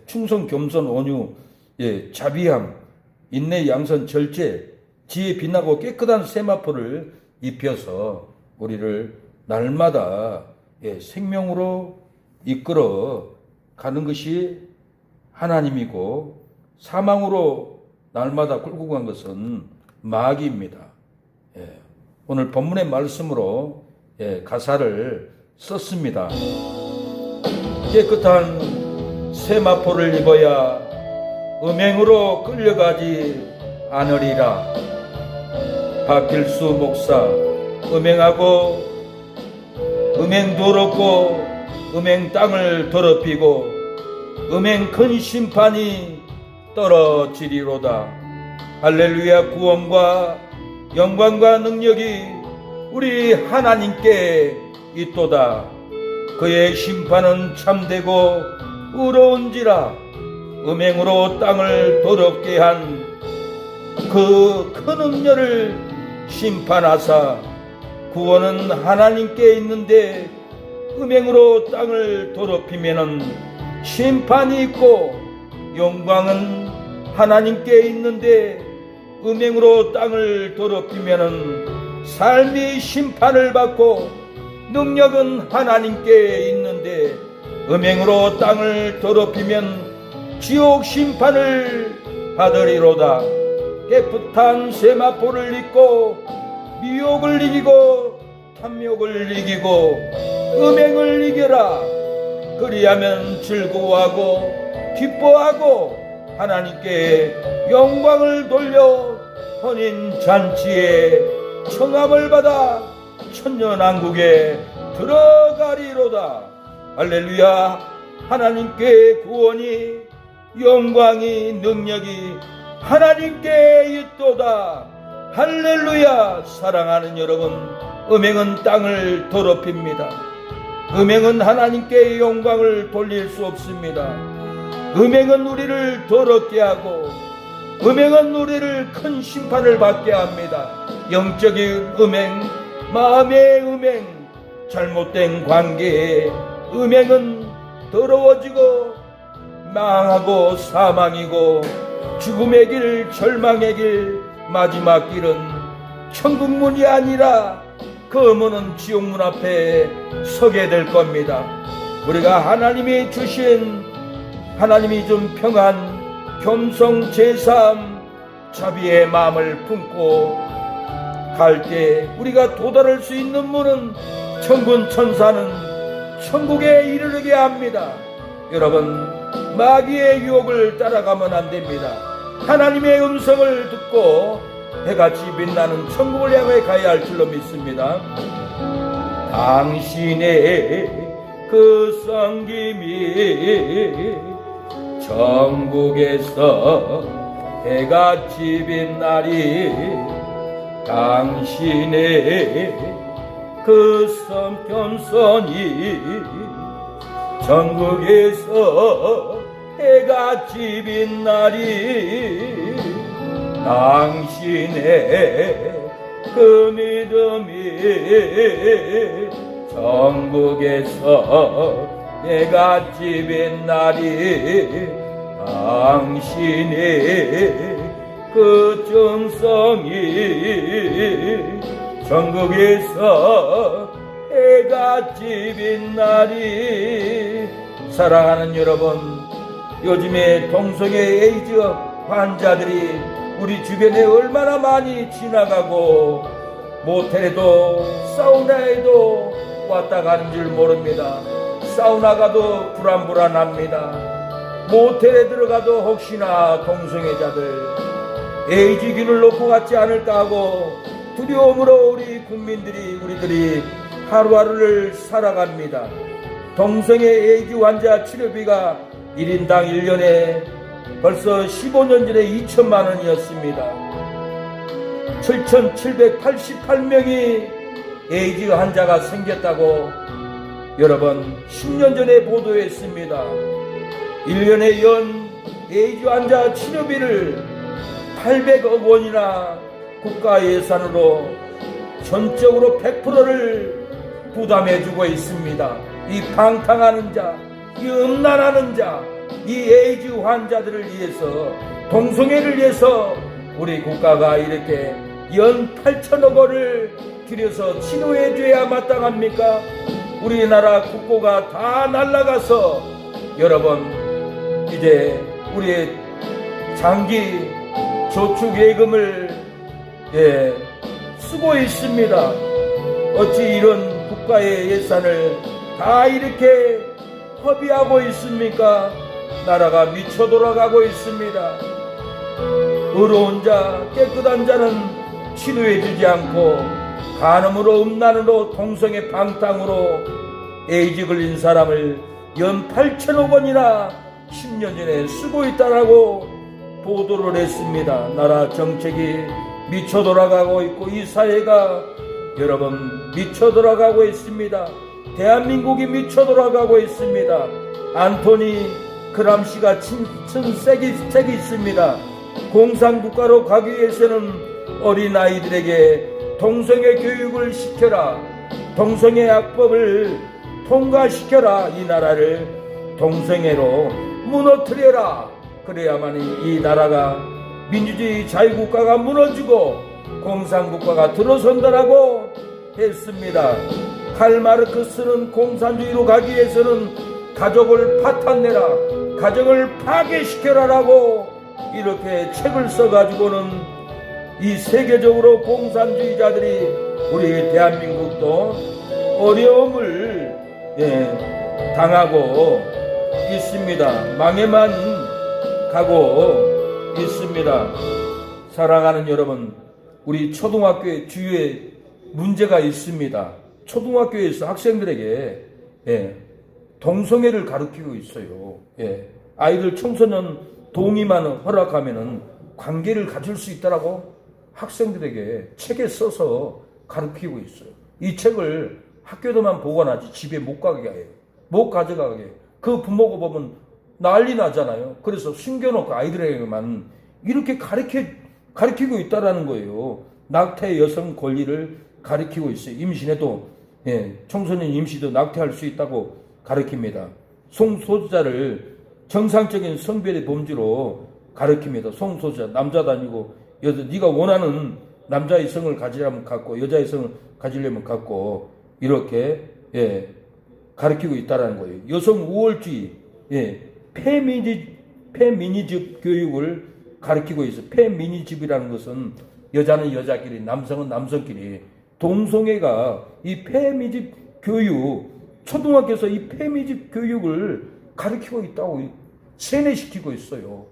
충성, 겸손, 온유, 자비함, 인내, 양선, 절제, 지혜, 빛나고 깨끗한 세마포를 입혀서 우리를 날마다 생명으로 이끌어 가는 것이 하나님이고, 사망으로 날마다 끌고 간 것은 마귀입니다. 오늘 본문의 말씀으로 가사를 썼습니다. 깨끗한 세마포를 입어야 음행으로 끌려가지 않으리라. 박길수 목사. 음행하고 음행 더럽고 음행 땅을 더럽히고 음행 큰 심판이 떨어지리로다. 할렐루야. 구원과 영광과 능력이 우리 하나님께 있도다. 그의 심판은 참되고 의로운지라. 음행으로 땅을 더럽게 한 그 큰 음녀를 심판하사 구원은 하나님께 있는데 음행으로 땅을 더럽히면은 심판이 있고, 영광은 하나님께 있는데 음행으로 땅을 더럽히면은 삶이 심판을 받고, 능력은 하나님께 있는데 음행으로 땅을 더럽히면 지옥 심판을 받으리로다. 깨끗한 세마포를 입고 미혹을 이기고 탐욕을 이기고 음행을 이겨라. 그리하면 즐거워하고 기뻐하고 하나님께 영광을 돌려 혼인잔치에 청함을 받아 천년왕국에 들어가리로다. 할렐루야. 하나님께 구원이, 영광이, 능력이 하나님께 있도다. 할렐루야. 사랑하는 여러분, 음행은 땅을 더럽힙니다. 음행은 하나님께 영광을 돌릴 수 없습니다. 음행은 우리를 더럽게 하고 음행은 우리를 큰 심판을 받게 합니다. 영적인 음행, 마음의 음행, 잘못된 관계에 음행은 더러워지고 망하고 사망이고 죽음의 길, 절망의 길, 마지막 길은 천국문이 아니라 그 문은 지옥문 앞에 서게 될 겁니다. 우리가 하나님이 주신, 하나님이 준 평안, 겸손, 제삼, 자비의 마음을 품고 갈 때 우리가 도달할 수 있는 문은, 천군 천사는 천국에 이르게 합니다. 여러분, 마귀의 유혹을 따라가면 안 됩니다. 하나님의 음성을 듣고 해같이 빛나는 천국을 향해 가야 할 줄로 믿습니다. 당신의 그 섬김이 천국에서 해같이 빛나리. 당신의 그 겸손이 천국에서 해가 집인 날이 당신의 그 믿음이 전국에서 해가 집인 날이 당신의 그 정성이 전국에서 해가 집인 날이 사랑하는 여러분, 요즘에 동성애 에이즈 환자들이 우리 주변에 얼마나 많이 지나가고 모텔에도 사우나에도 왔다 가는 줄 모릅니다. 사우나 가도 불안합니다. 모텔에 들어가도 혹시나 동성애자들 에이즈균을 놓고 갔지 않을까 하고 두려움으로 우리들이 하루하루를 살아갑니다. 동성애 에이즈 환자 치료비가 1인당 1년에 벌써 15년 전에 2천만 원이었습니다. 7,788명이 에이즈 환자가 생겼다고 여러분 10년 전에 보도했습니다. 1년에 연 에이즈 환자 치료비를 800억 원이나 국가 예산으로 전적으로 100%를 부담해주고 있습니다. 이 방탕하는 자, 이 음란하는 자, 이 에이즈 환자들을 위해서, 동성애를 위해서 우리 국가가 이렇게 연 8천억 원을 들여서 치료해줘야 마땅합니까? 우리나라 국고가 다 날아가서 여러분 이제 우리의 장기 저축 예금을 쓰고 있습니다. 어찌 이런 국가의 예산을 다 이렇게 허비하고 있습니까? 나라가 미쳐 돌아가고 있습니다. 의로운 자, 깨끗한 자는 치료해주지 않고 간음으로, 음란으로, 동성애 방탕으로 에이즈 걸린 사람을 연 8천억 원이나 10년 전에 쓰고 있다라고 보도를 했습니다. 나라 정책이 미쳐 돌아가고 있고 이 사회가 여러분 미쳐 돌아가고 있습니다. 대한민국이 미쳐 돌아가고 있습니다. 안토니 그람시가 친 책이 있습니다. 공산국가로 가기 위해서는 어린아이들에게 동성애 교육을 시켜라. 동성애 악법을 통과시켜라. 이 나라를 동성애로 무너뜨려라. 그래야만 이 나라가 민주주의 자유국가가 무너지고 공산국가가 들어선다라고 했습니다. 칼 마르크스는 공산주의로 가기 위해서는 가족을 파탄내라, 가정을 파괴시켜라라고 이렇게 책을 써가지고는 이 세계적으로 공산주의자들이 우리 대한민국도 어려움을 당하고 있습니다. 망해만 가고 있습니다. 사랑하는 여러분, 우리 초등학교에 주위에 문제가 있습니다. 초등학교에서 학생들에게 동성애를 가르치고 있어요. 아이들 청소년 동의만 허락하면은 관계를 가질 수 있다라고 학생들에게 책에 써서 가르치고 있어요. 이 책을 학교에만 보관하지 집에 못 가게 해요. 못 가져가게 해요. 그 부모가 보면 난리 나잖아요. 그래서 숨겨놓고 아이들에게만 이렇게 가르치고 있다라는 거예요. 낙태 여성 권리를 가르치고 있어요. 임신해도 청소년 임신도 낙태할 수 있다고 가르칩니다. 성소수자를 정상적인 성별의 범주로 가르칩니다. 성소수자 남자도 아니고 여자, 네가 원하는 남자의 성을 가지려면 갖고 여자의 성을 가지려면 갖고 이렇게 가르치고 있다라는 거예요. 여성 우월주의, 페미니즘 교육을 가르치고 있어요. 페미니즘이라는 것은 여자는 여자끼리, 남성은 남성끼리, 동성애가 이 페미니즘 교육, 초등학교에서 이 페미니즘 교육을 가르치고 있다고 세뇌시키고 있어요.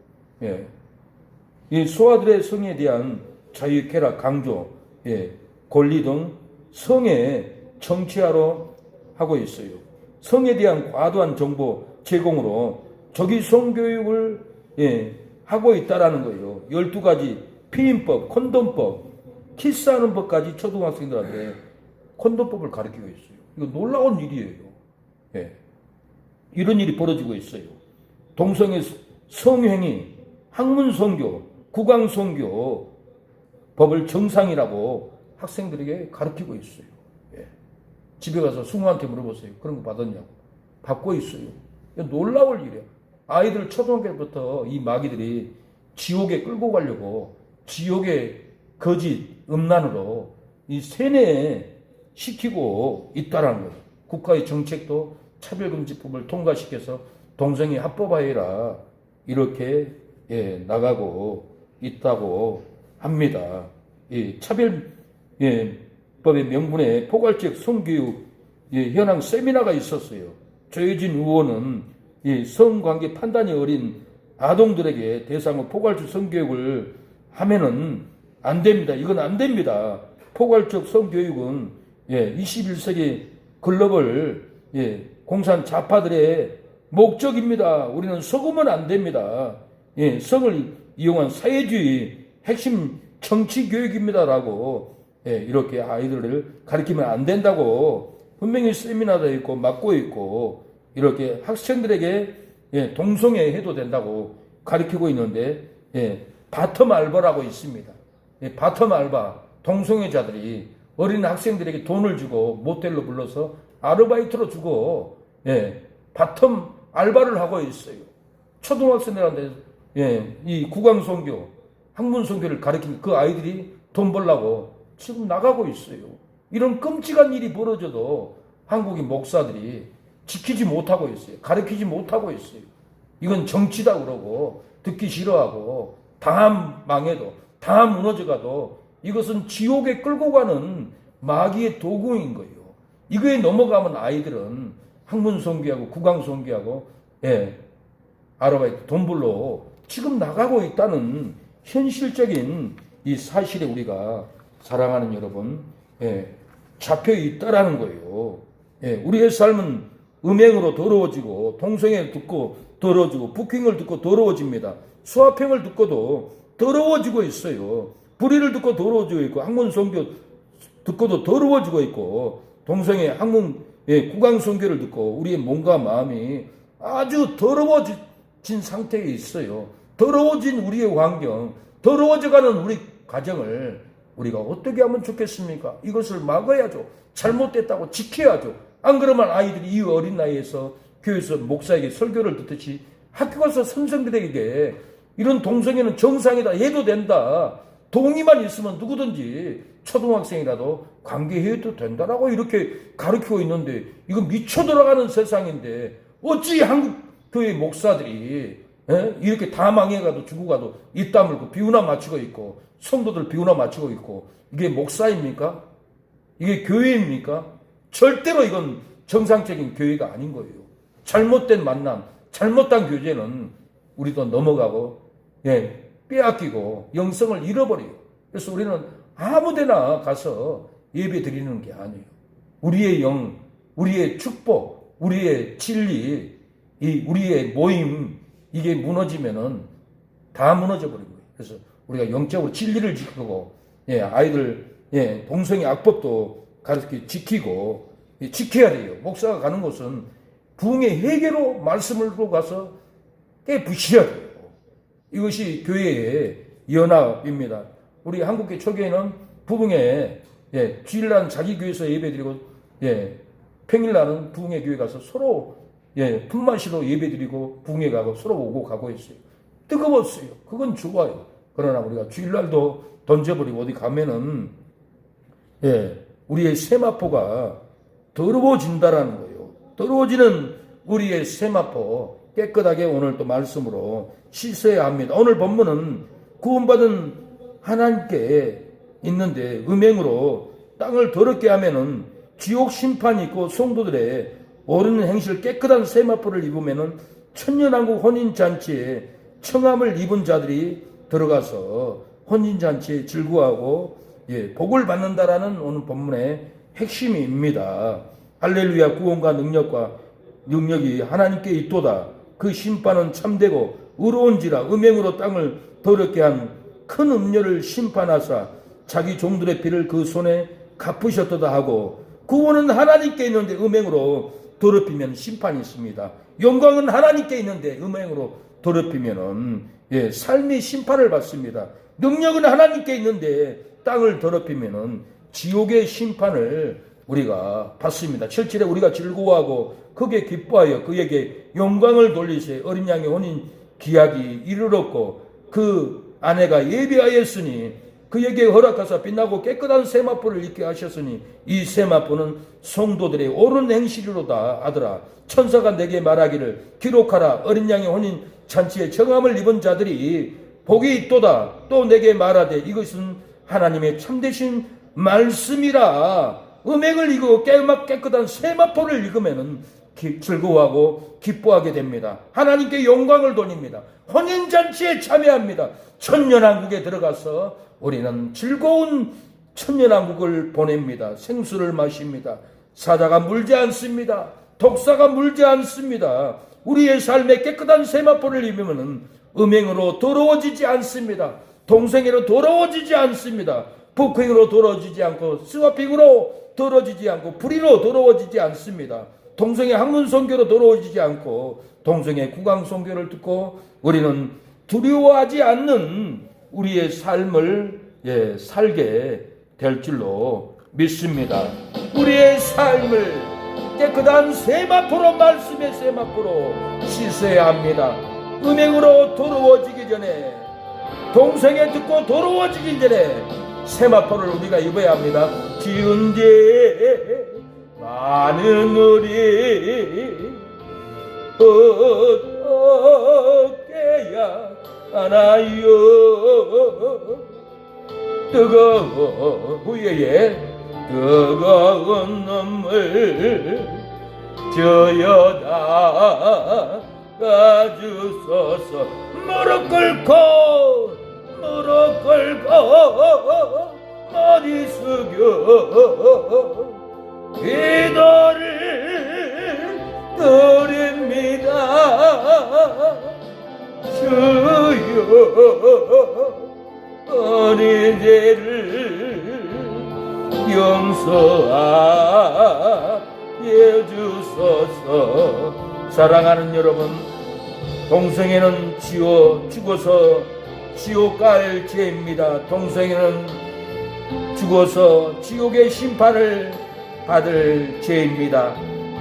이 소아들의 성에 대한 자유, 쾌락, 강조, 권리 등 성에 정치화로 하고 있어요. 성에 대한 과도한 정보 제공으로 조기 성교육을 하고 있다라는 거예요. 12가지 피임법, 콘돔법, 키스하는 법까지 초등학생들한테 콘돔법을 가르치고 있어요. 이거 놀라운 일이에요. 이런 일이 벌어지고 있어요. 동성애 성행위, 학문성교, 국왕성교 법을 정상이라고 학생들에게 가르치고 있어요. 예. 집에 가서 승우한테 물어보세요. 그런 거 받았냐고. 받고 있어요. 놀라울 일이야. 아이들 초등학교부터 이 마귀들이 지옥에 끌고 가려고 지옥의 거짓 음란으로 이 세뇌시키고 있다라는 거예요. 국가의 정책도 차별금지법을 통과시켜서 동성애 합법화해라 이렇게 나가고 있다고 합니다. 이 차별법의 명분에 포괄적 성교육 현황 세미나가 있었어요. 조혜진 의원은 이 성관계 판단이 어린 아동들에게 대상으로 포괄적 성교육을 하면은 안 됩니다. 이건 안 됩니다. 포괄적 성교육은 21세기 글로벌 공산 좌파들의 목적입니다. 우리는 속으면 안 됩니다. 성을 이용한 사회주의 핵심 정치 교육입니다라고 이렇게 아이들을 가르치면 안 된다고 분명히 세미나도 있고 막고 있고 이렇게 학생들에게 동성애 해도 된다고 가르치고 있는데 바텀 알바라고 있습니다. 바텀 알바 동성애자들이 어린 학생들에게 돈을 주고 모텔로 불러서 아르바이트로 주고 바텀 알바를 하고 있어요. 초등학생들한테 이 국왕성교, 학문성교를 가르치는 그 아이들이 돈 벌라고 지금 나가고 있어요. 이런 끔찍한 일이 벌어져도 한국의 목사들이 지키지 못하고 있어요. 가르치지 못하고 있어요. 이건 정치다 그러고 듣기 싫어하고 다 망해도 다 무너져가도 이것은 지옥에 끌고 가는 마귀의 도구인 거예요. 이거에 넘어가면 아이들은 학문성교하고 국왕성교하고 아르바이트 돈 벌러 지금 나가고 있다는 현실적인 이 사실에 우리가 사랑하는 여러분 잡혀 있다라는 거예요. 우리의 삶은 음행으로 더러워지고 동성애 듣고 더러워지고 부킹을 듣고 더러워집니다. 수화평을 듣고도 더러워지고 있어요. 불의를 듣고 더러워지고 있고 학문성교 듣고도 더러워지고 있고 동성애 학문 국왕성교를 듣고 우리의 몸과 마음이 아주 더러워진 상태에 있어요. 더러워진 우리의 환경, 더러워져가는 우리 가정을 우리가 어떻게 하면 좋겠습니까? 이것을 막아야죠. 잘못됐다고 지켜야죠. 안 그러면 아이들이 이 어린 나이에서 교회에서 목사에게 설교를 듣듯이 학교 가서 선생들에게 이런 동성애는 정상이다 해도 된다. 동의만 있으면 누구든지 초등학생이라도 관계해도 된다라고 이렇게 가르치고 있는데 이거 미쳐 돌아가는 세상인데 어찌 한국 교회 목사들이 이렇게 다 망해가도 죽어가도 입 다물고 비우나 맞추고 있고 성도들 비우나 맞추고 있고 이게 목사입니까? 이게 교회입니까? 절대로 이건 정상적인 교회가 아닌 거예요. 잘못된 만남, 잘못된 교제는 우리도 넘어가고 빼앗기고 영성을 잃어버려요. 그래서 우리는 아무데나 가서 예배 드리는 게 아니에요. 우리의 영, 우리의 축복, 우리의 진리, 우리의 모임 이게 무너지면은 다 무너져 버린 거예요. 그래서 우리가 영적으로 진리를 지키고 아이들 동성애 악법도 가르쳐 지키고 지켜야 돼요. 목사가 가는 곳은 부흥의 회개로 말씀을 들고 가서 깨부셔야 돼요. 이것이 교회의 연합입니다. 우리 한국교 초교회는 부흥회 주일날은 자기 교회에서 예배드리고 평일날은 부흥회 교회 가서 서로 품마시로 예배드리고 부흥회 가고 서로 오고 가고 있어요. 뜨거웠어요. 그건 좋아요. 그러나 우리가 주일날도 던져버리고 어디 가면은 우리의 세마포가 더러워진다라는 거예요. 더러워지는 우리의 세마포 깨끗하게 오늘 또 말씀으로 씻어야 합니다. 오늘 본문은 구원받은 하나님께 있는데 음행으로 땅을 더럽게 하면은 지옥 심판이 있고 성도들의 옳은 행실 깨끗한 세마포를 입으면은 천년왕국 혼인잔치에 청함을 입은 자들이 들어가서 혼인잔치에 즐거워하고 복을 받는다라는 오늘 본문의 핵심입니다. 할렐루야. 구원과 능력이 하나님께 있도다. 그 심판은 참되고 의로운지라. 음행으로 땅을 더럽게 한 큰 음녀를 심판하사 자기 종들의 피를 그 손에 갚으셨도다 하고 구원은 하나님께 있는데 음행으로 더럽히면 심판이 있습니다. 영광은 하나님께 있는데 음행으로 더럽히면은 삶의 심판을 받습니다. 능력은 하나님께 있는데 땅을 더럽히면은 지옥의 심판을 우리가 받습니다. 7절에 우리가 즐거워하고 크게 기뻐하여 그에게 영광을 돌리세. 어린 양의 혼인 기약이 이르렀고 그 아내가 예비하였으니 그에게 허락하사 빛나고 깨끗한 세마포를 입게 하셨으니 이 세마포는 성도들의 옳은 행실이로다. 아들아, 천사가 내게 말하기를 기록하라. 어린 양의 혼인 잔치에 정함을 입은 자들이 복이 있도다. 또 내게 말하되 이것은 하나님의 참되신 말씀이라. 음행을 읽고 깨끗한 세마포를 읽으면은 즐거워하고 기뻐하게 됩니다. 하나님께 영광을 돌립니다. 혼인잔치에 참여합니다. 천년왕국에 들어가서 우리는 즐거운 천년왕국을 보냅니다. 생수를 마십니다. 사자가 물지 않습니다. 독사가 물지 않습니다. 우리의 삶에 깨끗한 세마포를 입으면 음행으로 더러워지지 않습니다. 동생으로 더러워지지 않습니다. 북행으로 더러워지지 않고 스와핑으로 더러워지지 않고 불의로 더러워지지 않습니다. 동성의 학문 선교로 더러워지지 않고 동성의 국왕 선교를 듣고 우리는 두려워하지 않는 우리의 삶을 살게 될 줄로 믿습니다. 우리의 삶을 깨끗한 세마포로, 말씀의 세마포로 씻어야 합니다. 음행으로 더러워지기 전에, 동성애 듣고 더러워지기 전에 세마포를 우리가 입어야 합니다. 지은 죄 많은 우리 어떻게야 하나요. 후회에 뜨거운 눈물 저여다 가주소서. 무릎 꿇고 머리 숙여 기도를 드립니다. 주여 어린 죄를 용서하여 주소서. 사랑하는 여러분, 동성애는 죽어서 지옥 갈 죄입니다. 동성애는 죽어서 지옥의 심판을 받을 죄입니다.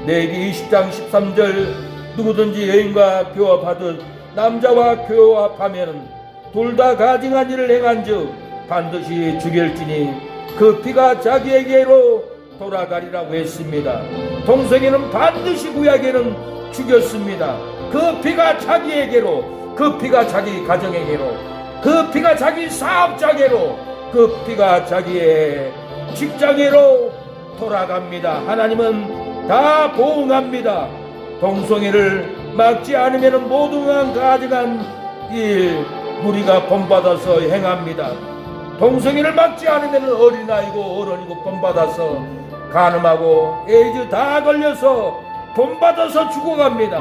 레위기 20장 13절 누구든지 여인과 교합하듯 남자와 교합하면 둘 다 가증한 일을 행한즉 반드시 죽일지니 그 피가 자기에게로 돌아가리라고 했습니다. 동성애는 반드시 구약에는 죽였습니다. 그 피가 자기에게로, 그 피가 자기 가정에게로, 그 피가 자기 사업장에로, 그 피가 자기의 직장에로 돌아갑니다. 하나님은 다 보응합니다. 동성애를 막지 않으면 모든 가증한 일 우리가 본받아서 행합니다. 동성애를 막지 않으면 어린아이고 어른이고 본받아서 간음하고 에이즈 다 걸려서 본받아서 죽어갑니다.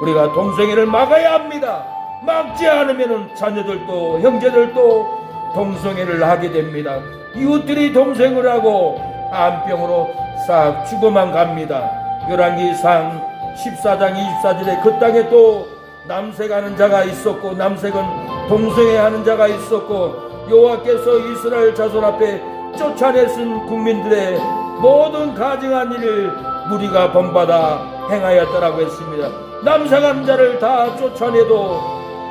우리가 동성애를 막아야 합니다. 막지 않으면 자녀들도 형제들도 동성애를 하게 됩니다. 이웃들이 동성애를 하고 암병으로 싹 죽어만 갑니다. 열왕기상 14장 24절에 그 땅에 또 남색하는 자가 있었고 남색은 동성애하는 자가 있었고 여호와께서 이스라엘 자손 앞에 쫓아내신 국민들의 모든 가증한 일을 무리가 본받아 행하였다라고 했습니다. 남색하는 자를 다 쫓아내도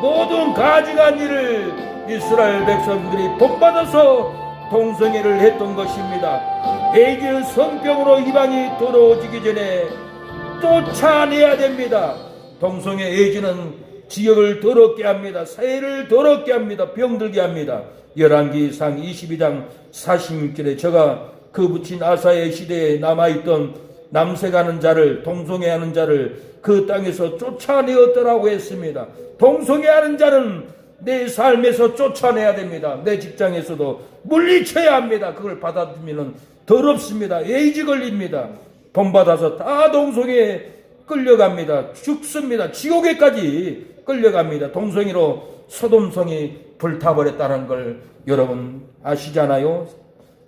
모든 가증한 일을 이스라엘 백성들이 본받아서 동성애를 했던 것입니다. 에이즈 성병으로 이방이 더러워지기 전에 쫓아내야 됩니다. 동성애 에이즈는 지역을 더럽게 합니다. 사회를 더럽게 합니다. 병들게 합니다. 열왕기상 22장 46절에 저가 그 붙인 아사의 시대에 남아있던 남색하는 자를, 동성애하는 자를 그 땅에서 쫓아내었더라고 했습니다. 동성애하는 자는 내 삶에서 쫓아내야 됩니다. 내 직장에서도 물리쳐야 합니다. 그걸 받아들이면 더럽습니다. 에이즈 걸립니다. 본받아서 다 동성애에 끌려갑니다. 죽습니다. 지옥에까지 끌려갑니다. 동성애로 소돔성이 불타버렸다는 걸 여러분 아시잖아요.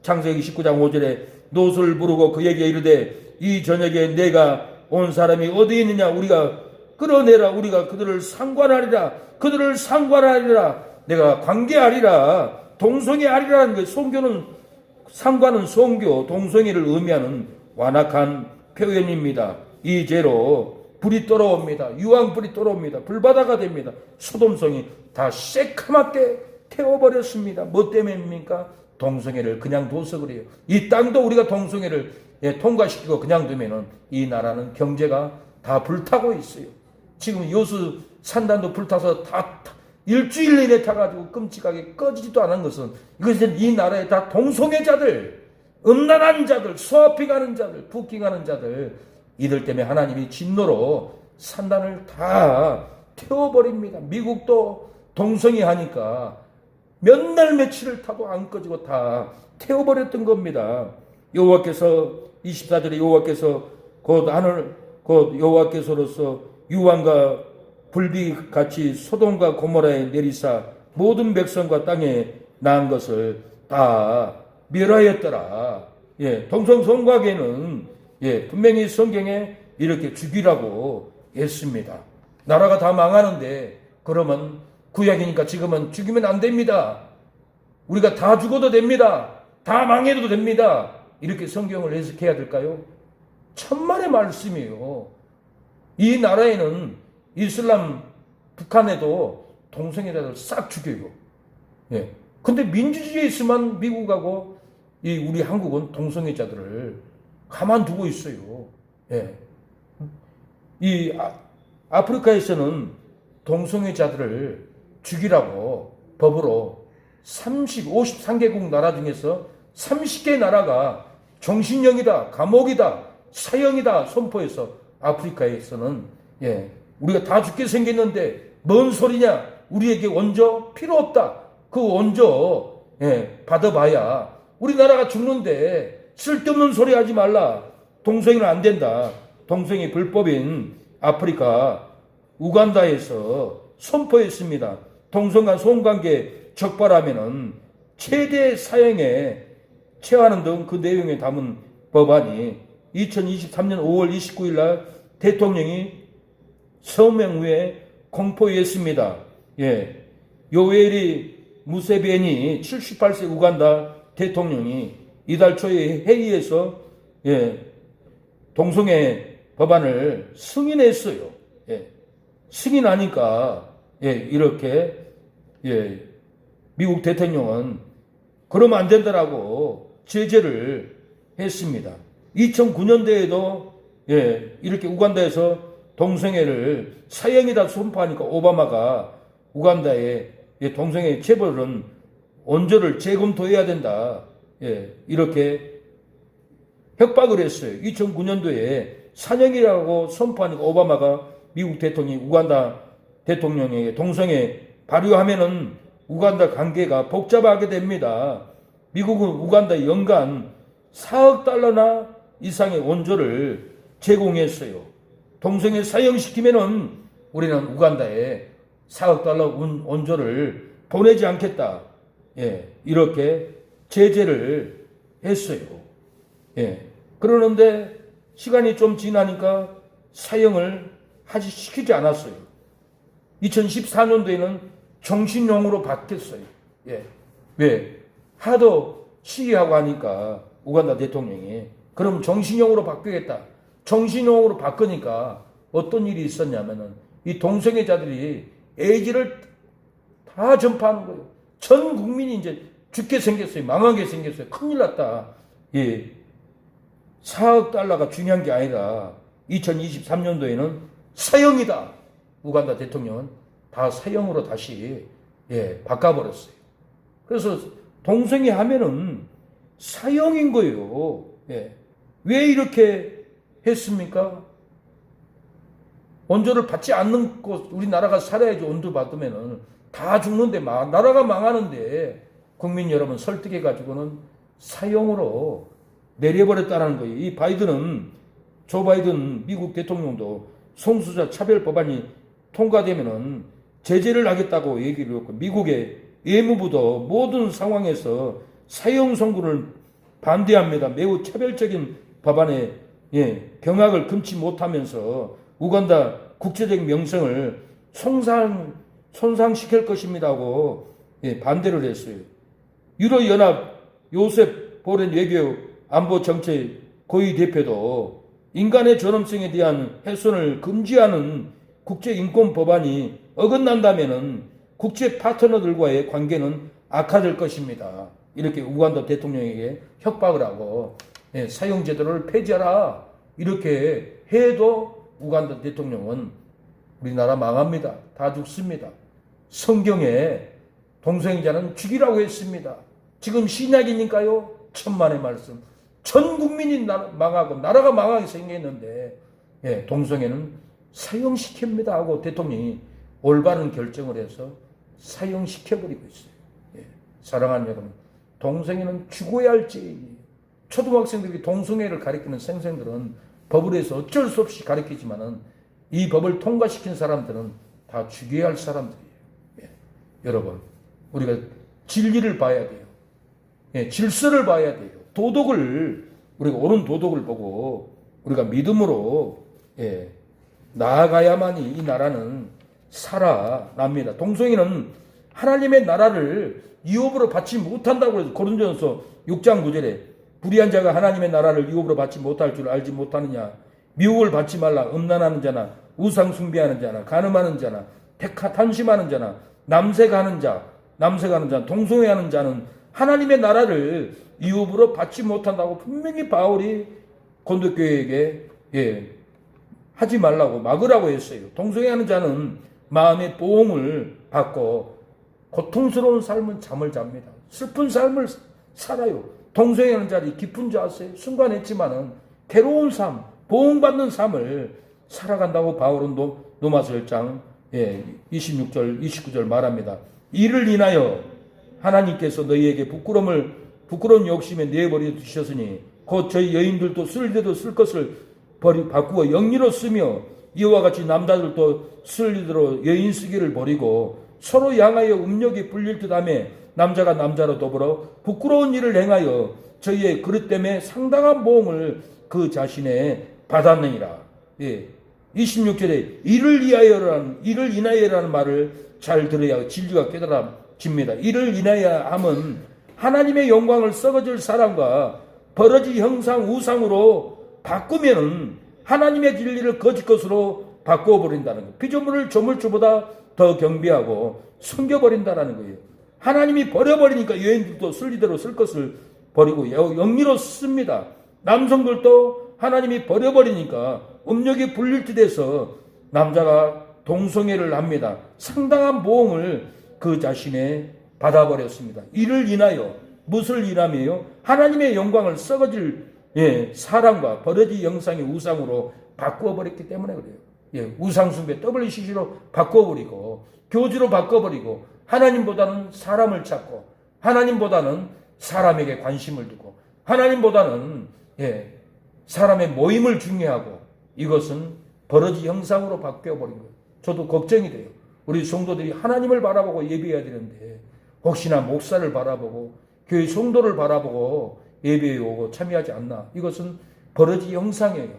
창세기 19장 5절에 롯을 부르고 그에게 이르되 이 저녁에 내가 온 사람이 어디 있느냐. 우리가 끌어내라. 우리가 그들을 상관하리라. 그들을 상관하리라. 내가 관계하리라. 동성애하리라는 게 성교는 상관은 성교, 동성애를 의미하는 완악한 표현입니다. 이 죄로 불이 떨어옵니다. 유황불이 떨어옵니다. 불바다가 됩니다. 소돔성이 다 새카맣게 태워버렸습니다. 뭐 때문입니까? 동성애를 그냥 둬서 그래요. 이 땅도 우리가 동성애를 통과시키고 그냥 두면은 이 나라는 경제가 다 불타고 있어요. 지금 여수 산단도 불타서 다 일주일 내내 타가지고 끔찍하게 꺼지지도 않은 것은 이것은 이 나라에 다 동성애자들, 음란한 자들, 스와핑하는 자들, 부킹하는 자들, 이들 때문에 하나님이 진노로 산단을 다 태워버립니다. 미국도 동성애 하니까 몇 날 며칠을 타도 안 꺼지고 다 태워버렸던 겁니다. 여호와께서 24절에 여호와께서 곧 하늘 곧 여호와께서로서 유황과 불비 같이 소돔과 고모라에 내리사 모든 백성과 땅에 낳은 것을 다 멸하였더라. 동성 성곽에는 분명히 성경에 이렇게 죽이라고 했습니다. 나라가 다 망하는데 그러면 구약이니까 지금은 죽이면 안 됩니다. 우리가 다 죽어도 됩니다. 다 망해도 됩니다. 이렇게 성경을 해석해야 될까요? 천만의 말씀이에요. 이 나라에는 이슬람 북한에도 동성애자들 싹 죽여요. 근데 민주주의에 있으면 미국하고 우리 한국은 동성애자들을 가만두고 있어요. 이 아프리카에서는 동성애자들을 죽이라고 법으로 53개국 나라 중에서 30개 나라가 정신형이다, 감옥이다, 사형이다 선포해서 아프리카에서는 우리가 다 죽게 생겼는데 뭔 소리냐? 우리에게 원조 필요 없다. 그 원조 받아봐야 우리나라가 죽는데 쓸데없는 소리 하지 말라. 동성애는 안 된다. 동성애 불법인 아프리카 우간다에서 선포했습니다. 동성간 성관계 적발하면은 최대 사형에 처하는 등 그 내용에 담은 법안이 2023년 5월 29일 날 대통령이 서명 후에 공포했습니다. 요웨리 무세베니 78세 우간다 대통령이 이달 초에 회의에서 동성애 법안을 승인했어요. 승인하니까 이렇게 미국 대통령은 그러면 안 된다라고 제재를 했습니다. 2009년도에도 이렇게 우간다에서 동성애를 사형이다 선포하니까 오바마가 우간다에 동성애 체벌은 원조를 재검토해야 된다. 이렇게 협박을 했어요. 2009년도에 사형이라고 선포하니까 오바마가 미국 대통령이 우간다 대통령에게 동성애 발효하면은 우간다 관계가 복잡하게 됩니다. 미국은 우간다에 연간 4억 달러나 이상의 원조를 제공했어요. 동성애 사형시키면은 우리는 우간다에 4억 달러 원조를 보내지 않겠다. 이렇게 제재를 했어요. 그러는데 시간이 좀 지나니까 사형을 시키지 않았어요. 2014년도에는 정신용으로 바뀌었어요. 왜? 하도 시위하고 하니까 우간다 대통령이 그럼 정신용으로 바뀌겠다. 정신용으로 바꾸니까 어떤 일이 있었냐면은 이 동성애자들이 에이즈를 다 전파하는 거예요. 전 국민이 이제 죽게 생겼어요. 망하게 생겼어요. 큰일 났다. 4억 달러가 중요한 게 아니라 2023년도에는 사형이다. 우간다 대통령은 다 사형으로 다시 바꿔버렸어요. 그래서 동성애 하면은 사형인 거예요. 왜 이렇게 했습니까? 원조를 받지 않는 곳 우리나라가 살아야지 원조 받으면은 다 죽는데 나라가 망하는데 국민 여러분 설득해 가지고는 사형으로 내려버렸다는 거예요. 이 조 바이든 미국 대통령도 성소수자 차별 법안이 통과되면은 제재를 하겠다고 얘기를 했고 미국의 외무부도 모든 상황에서 사형 선고를 반대합니다. 매우 차별적인 법안에 경악을 금치 못하면서 우간다 국제적 명성을 손상시킬 것입니다고 반대를 했어요. 유로연합 요셉 보렌 외교 안보 정책 고위 대표도 인간의 존엄성에 대한 훼손을 금지하는 국제인권 법안이 어긋난다면 국제 파트너들과의 관계는 악화될 것입니다. 이렇게 우간다 대통령에게 협박을 하고 사용제도를 폐지하라 이렇게 해도 우간다 대통령은 우리나라 망합니다. 다 죽습니다. 성경에 동성애자는 죽이라고 했습니다. 지금 신약이니까요. 천만의 말씀. 전 국민이 망하고 나라가 망하게 생겼는데 동성애는 사형시킵니다 하고 대통령이 올바른 결정을 해서 사형시켜버리고 있어요. 사랑하는 여러분, 동성애는 죽어야 할 죄이에요. 초등학생들이 동성애를 가리키는 생생들은 법을 해서 어쩔 수 없이 가리키지만은 이 법을 통과시킨 사람들은 다 죽여야 할 사람들이에요. 여러분, 우리가 진리를 봐야 돼요. 질서를 봐야 돼요. 도덕을, 우리가 옳은 도덕을 보고 우리가 믿음으로 나아가야만이 이 나라는 살아납니다. 동성애는 하나님의 나라를 유업으로 받지 못한다고 해서 고린도전서 6장 9절에 불의한 자가 하나님의 나라를 유업으로 받지 못할 줄 알지 못하느냐. 미혹을 받지 말라. 음란하는 자나 우상 숭배하는 자나 간음하는 자나 탄심하는 자나 남색하는 자, 동성애하는 자는 하나님의 나라를 유업으로 받지 못한다고 분명히 바울이 고린도교회에게 하지 말라고 막으라고 했어요. 동성애하는 자는 마음의 보응을 받고 고통스러운 삶은 잠을 잡니다. 슬픈 삶을 살아요. 동성애하는 자들이 기쁜 줄 아세요? 순간했지만은 괴로운 삶, 보응받는 삶을 살아간다고 바울은 로마서 1장 26절, 29절 말합니다. 이를 인하여 하나님께서 너희에게 부끄러운 욕심에 내버려 두셨으니 곧 저희 여인들도 쓸데도 쓸 것을 바꾸어 영리로 쓰며 이와 같이 남자들도 쓸리대로 여인 쓰기를 버리고 서로 향하여 음욕이 불릴 듯하며 남자가 남자로 더불어 부끄러운 일을 행하여 저희의 그릇 때문에 상당한 보응을 그 자신에 받았느니라. 26절에 이를 인하여라는 말을 잘 들어야 진리가 깨달아집니다. 이를 인하여 함은 하나님의 영광을 썩어질 사람과 버러지 형상 우상으로 바꾸면은 하나님의 진리를 거짓 것으로 바꾸어버린다는 거예요. 피조물을 조물주보다 더 경비하고 숨겨버린다는 거예요. 하나님이 버려버리니까 여인들도 쓸리대로 쓸 것을 버리고 영리로 씁니다. 남성들도 하나님이 버려버리니까 음욕이 불릴 듯 해서 남자가 동성애를 합니다. 상당한 보응을 그 자신에 받아버렸습니다. 이를 인하여 무엇을 인하며요? 하나님의 영광을 썩어질 사람과 버러지 형상의 우상으로 바꾸어버렸기 때문에 그래요. 우상숭배 WCC로 바꿔버리고 교주로 바꿔버리고 하나님보다는 사람을 찾고 하나님보다는 사람에게 관심을 두고 하나님보다는 사람의 모임을 중요하고 이것은 버러지 형상으로 바뀌어버린 거예요. 저도 걱정이 돼요. 우리 성도들이 하나님을 바라보고 예배해야 되는데 혹시나 목사를 바라보고 교회 성도를 바라보고 예배에 오고 참여하지 않나. 이것은 버러지 형상이에요.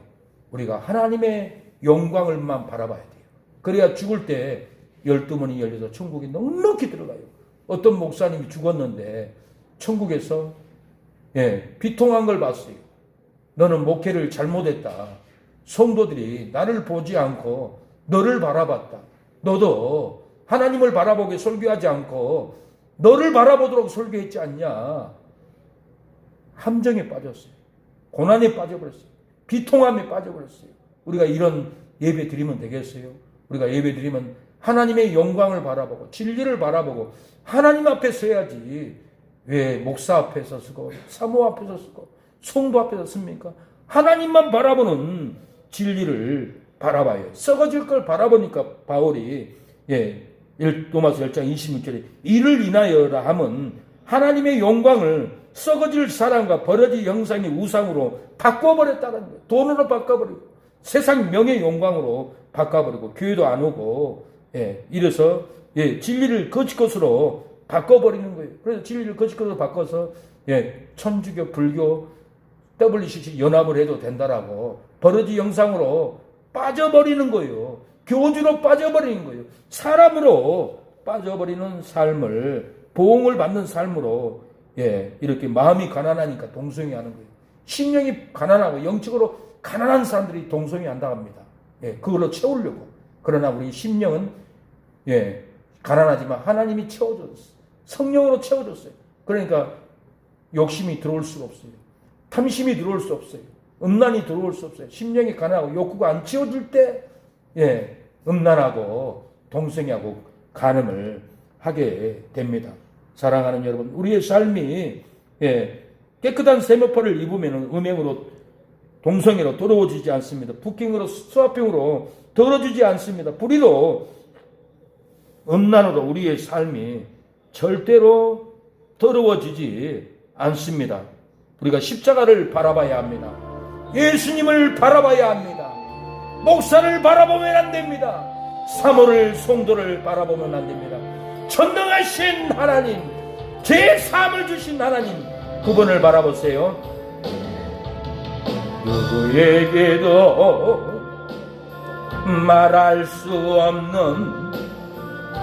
우리가 하나님의 영광을만 바라봐야 돼요. 그래야 죽을 때 12문이 열려서 천국에 넉넉히 들어가요. 어떤 목사님이 죽었는데 천국에서 비통한 걸 봤어요. 너는 목회를 잘못했다. 성도들이 나를 보지 않고 너를 바라봤다. 너도 하나님을 바라보게 설교하지 않고 너를 바라보도록 설교했지 않냐. 함정에 빠졌어요. 고난에 빠져버렸어요. 비통함에 빠져버렸어요. 우리가 이런 예배 드리면 되겠어요? 우리가 예배 드리면 하나님의 영광을 바라보고 진리를 바라보고 하나님 앞에 서야지. 왜 목사 앞에서 쓰고 사모 앞에서 쓰고 성도 앞에서 씁니까? 하나님만 바라보는 진리를 바라봐요. 썩어질 걸 바라보니까 바울이 로마서 10장 26절에 이를 인하여라 함은 하나님의 영광을 썩어질 사람과 버러지 형상의 우상으로 바꿔버렸다는 거예요. 돈으로 바꿔버리고 세상 명예 영광으로 바꿔버리고 교회도 안 오고 이래서 진리를 거짓 것으로 바꿔버리는 거예요. 그래서 진리를 거짓 것으로 바꿔서 천주교, 불교, WCC 연합을 해도 된다라고 버러지 형상으로 빠져버리는 거예요. 교주로 빠져버리는 거예요. 사람으로 빠져버리는 삶을, 보응을 받는 삶으로, 이렇게 마음이 가난하니까 동성애 하는 거예요. 심령이 가난하고 영적으로 가난한 사람들이 동성애 한다고 합니다. 그걸로 채우려고. 그러나 우리 심령은, 가난하지만 하나님이 채워줬어요. 성령으로 채워줬어요. 그러니까 욕심이 들어올 수가 없어요. 탐심이 들어올 수 없어요. 음란이 들어올 수 없어요. 심령이 가난하고 욕구가 안 채워질 때, 음란하고 동성애하고 간음을 하게 됩니다. 사랑하는 여러분, 우리의 삶이 깨끗한 세마포를 입으면 음행으로 동성애로 더러워지지 않습니다. 부킹으로 스와핑으로 더러워지지 않습니다. 불의로 음란으로 우리의 삶이 절대로 더러워지지 않습니다. 우리가 십자가를 바라봐야 합니다. 예수님을 바라봐야 합니다. 목사를 바라보면 안 됩니다. 사모를 성도를 바라보면 안 됩니다. 전능하신 하나님, 제 삶을 주신 하나님, 그분을 바라보세요. 누구에게도 말할 수 없는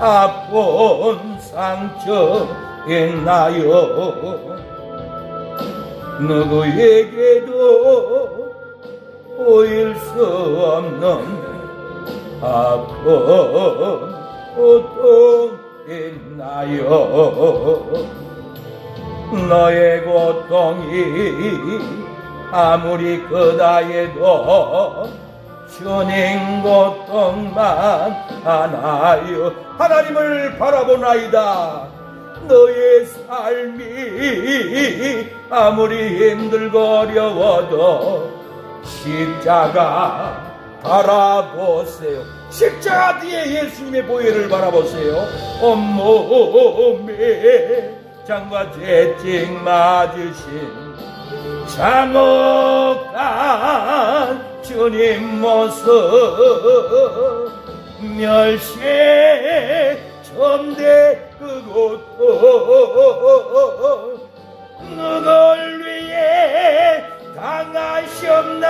아픈 상처인 나요. 누구에게도 보일 수 없는 아픈 고통인 나요. 너의 고통이 아무리 크다 해도 주님 고통만 하나요. 하나님을 바라보나이다. 너의 삶이 아무리 힘들고 어려워도 십자가 바라보세요. 십자가 뒤에 예수님의 보혈을 바라보세요. 온몸에 장과 채찍 맞으신 참혹한 주님 모습, 멸시에 점대 그 고통 누굴 위해 당하셨나.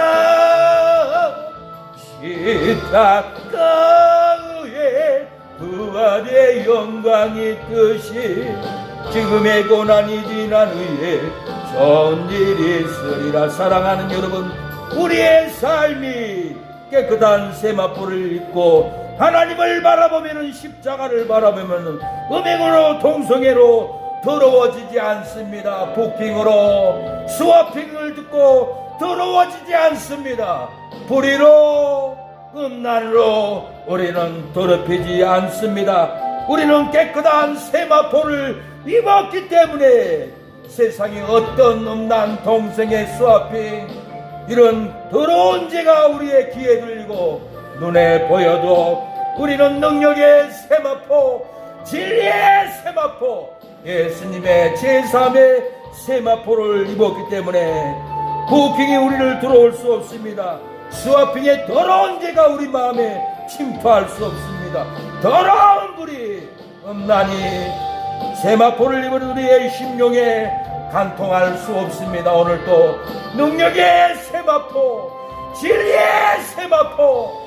십자가의 부활의 영광이 뜻이 지금의 고난이 지난 후에 좋은 일이 있으리라. 사랑하는 여러분, 우리의 삶이 깨끗한 세마포를 입고 하나님을 바라보면, 십자가를 바라보면 음행으로 동성애로 더러워지지 않습니다. 부킹으로 스와핑을 듣고 더러워지지 않습니다. 불의로 음란으로 우리는 더럽히지 않습니다. 우리는 깨끗한 세마포를 입었기 때문에 세상에 어떤 음란, 동성애, 스와핑 이런 더러운 죄가 우리의 귀에 들리고 눈에 보여도 우리는 능력의 세마포, 진리의 세마포, 예수님의 제3의 세마포를 입었기 때문에 부킹이 우리를 들어올 수 없습니다. 스와핑의 더러운 죄가 우리 마음에 침투할 수 없습니다. 더러운 불이, 음란이 세마포를 입은 우리의 심령에 간통할 수 없습니다. 오늘도 능력의 세마포, 진리의 세마포,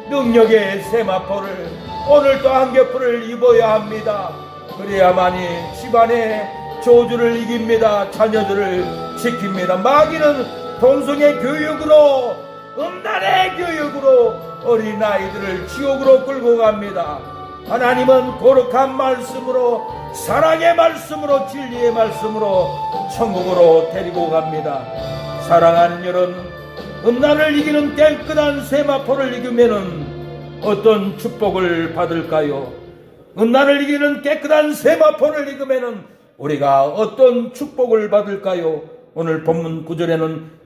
능력의 세마포를 오늘도 한겹풀을 입어야 합니다. 그래야만이 집안의 저주를 이깁니다. 자녀들을 지킵니다. 마귀는 동성애 교육으로, 음란의 교육으로 어린아이들을 지옥으로 끌고 갑니다. 하나님은 거룩한 말씀으로, 사랑의 말씀으로, 진리의 말씀으로 천국으로 데리고 갑니다. 사랑하는 여러분, 음란을 이기는 깨끗한 세마포를 이기면은 어떤 축복을 받을까요? 음란을 이기는 깨끗한 세마포를 이기면은 우리가 어떤 축복을 받을까요? 오늘 본문 9절에는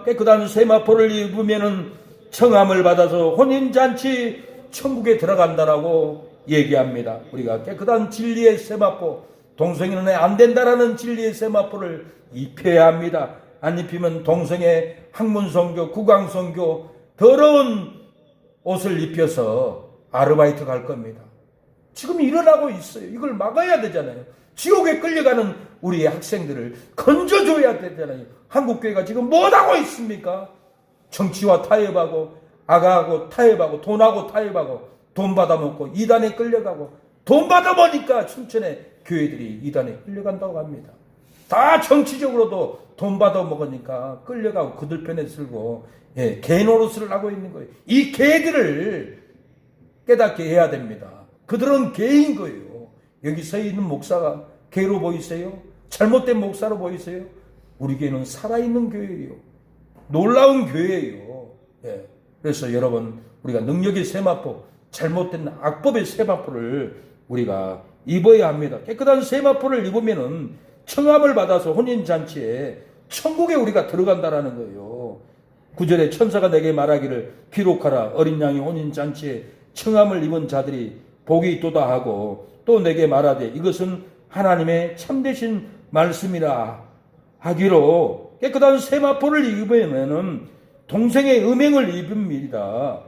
깨끗한 세마포를 입으면은 청함을 받아서 혼인잔치 천국에 들어간다라고 얘기합니다. 우리가 깨끗한 진리의 세마포, 동성애는 안 된다라는 진리의 세마포를 입혀야 합니다. 안 입히면 동성애, 학문성교, 국왕성교, 더러운 옷을 입혀서 아르바이트 갈 겁니다. 지금 일어나고 있어요. 이걸 막아야 되잖아요. 지옥에 끌려가는 우리의 학생들을 건져줘야 되잖아요. 한국교회가 지금 뭐하고 있습니까? 정치와 타협하고 악하고 타협하고 돈하고 타협하고 돈 받아먹고 이단에 끌려가고 돈 받아보니까 춘천의 교회들이 이단에 끌려간다고 합니다. 다 정치적으로도 돈 받아먹으니까 끌려가고 그들 편에 들고 개 노릇을 하고 있는 거예요. 이 개들을 깨닫게 해야 됩니다. 그들은 개인 거예요. 여기 서 있는 목사가 개로 보이세요? 잘못된 목사로 보이세요? 우리 교회는 살아있는 교회예요. 놀라운 교회예요. 그래서 여러분, 우리가 능력의 세마포, 잘못된 악법의 세마포를 우리가 입어야 합니다. 깨끗한 세마포를 입으면은 청함을 받아서 혼인잔치에 천국에 우리가 들어간다라는 거예요. 9절에 천사가 내게 말하기를 기록하라. 어린 양이 혼인잔치에 청함을 입은 자들이 복이 있도다 하고 또 내게 말하되 이것은 하나님의 참되신 말씀이라 하기로 깨끗한 세마포를 입으면은 동생의 음행을 입음이다.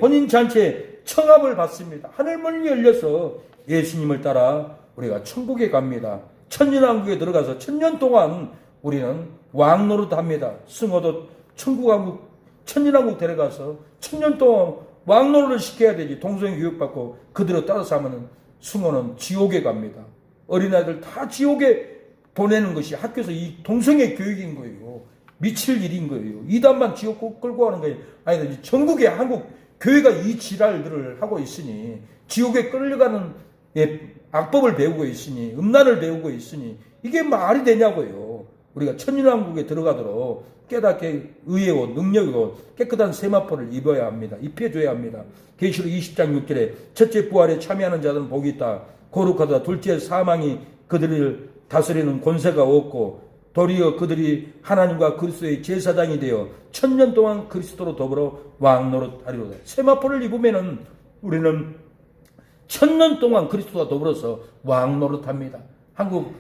혼인잔치에 청함을 받습니다. 하늘문이 열려서 예수님을 따라 우리가 천국에 갑니다. 천년왕국에 들어가서 천년 동안 우리는 왕노릇 합니다. 승호도 천년왕국 데려가서 천년 동안 왕노릇을 시켜야 되지. 동성애 교육받고 그대로 따라서 하면 승호는 지옥에 갑니다. 어린아이들 다 지옥에 보내는 것이 학교에서 이 동성애 교육인 거예요. 미칠 일인 거예요. 이단만 지옥 끌고 가는 거예요. 아니, 전국의 한국 교회가 이 지랄들을 하고 있으니, 지옥에 끌려가는 악법을 배우고 있으니, 음란을 배우고 있으니, 이게 말이 되냐고요. 우리가 천년왕국에 들어가도록 깨닫게 의회와 능력이고 깨끗한 세마포를 입어야 합니다. 입혀줘야 합니다. 계시록 20장 6절에 첫째 부활에 참여하는 자들은 복이 있다. 거룩하다. 둘째 사망이 그들을 다스리는 권세가 없고 도리어 그들이 하나님과 그리스도의 제사장이 되어 천년 동안 그리스도로 더불어 왕노릇 하리로다. 세마포를 입으면은 우리는 천년 동안 그리스도와 더불어서 왕노릇 합니다. 한국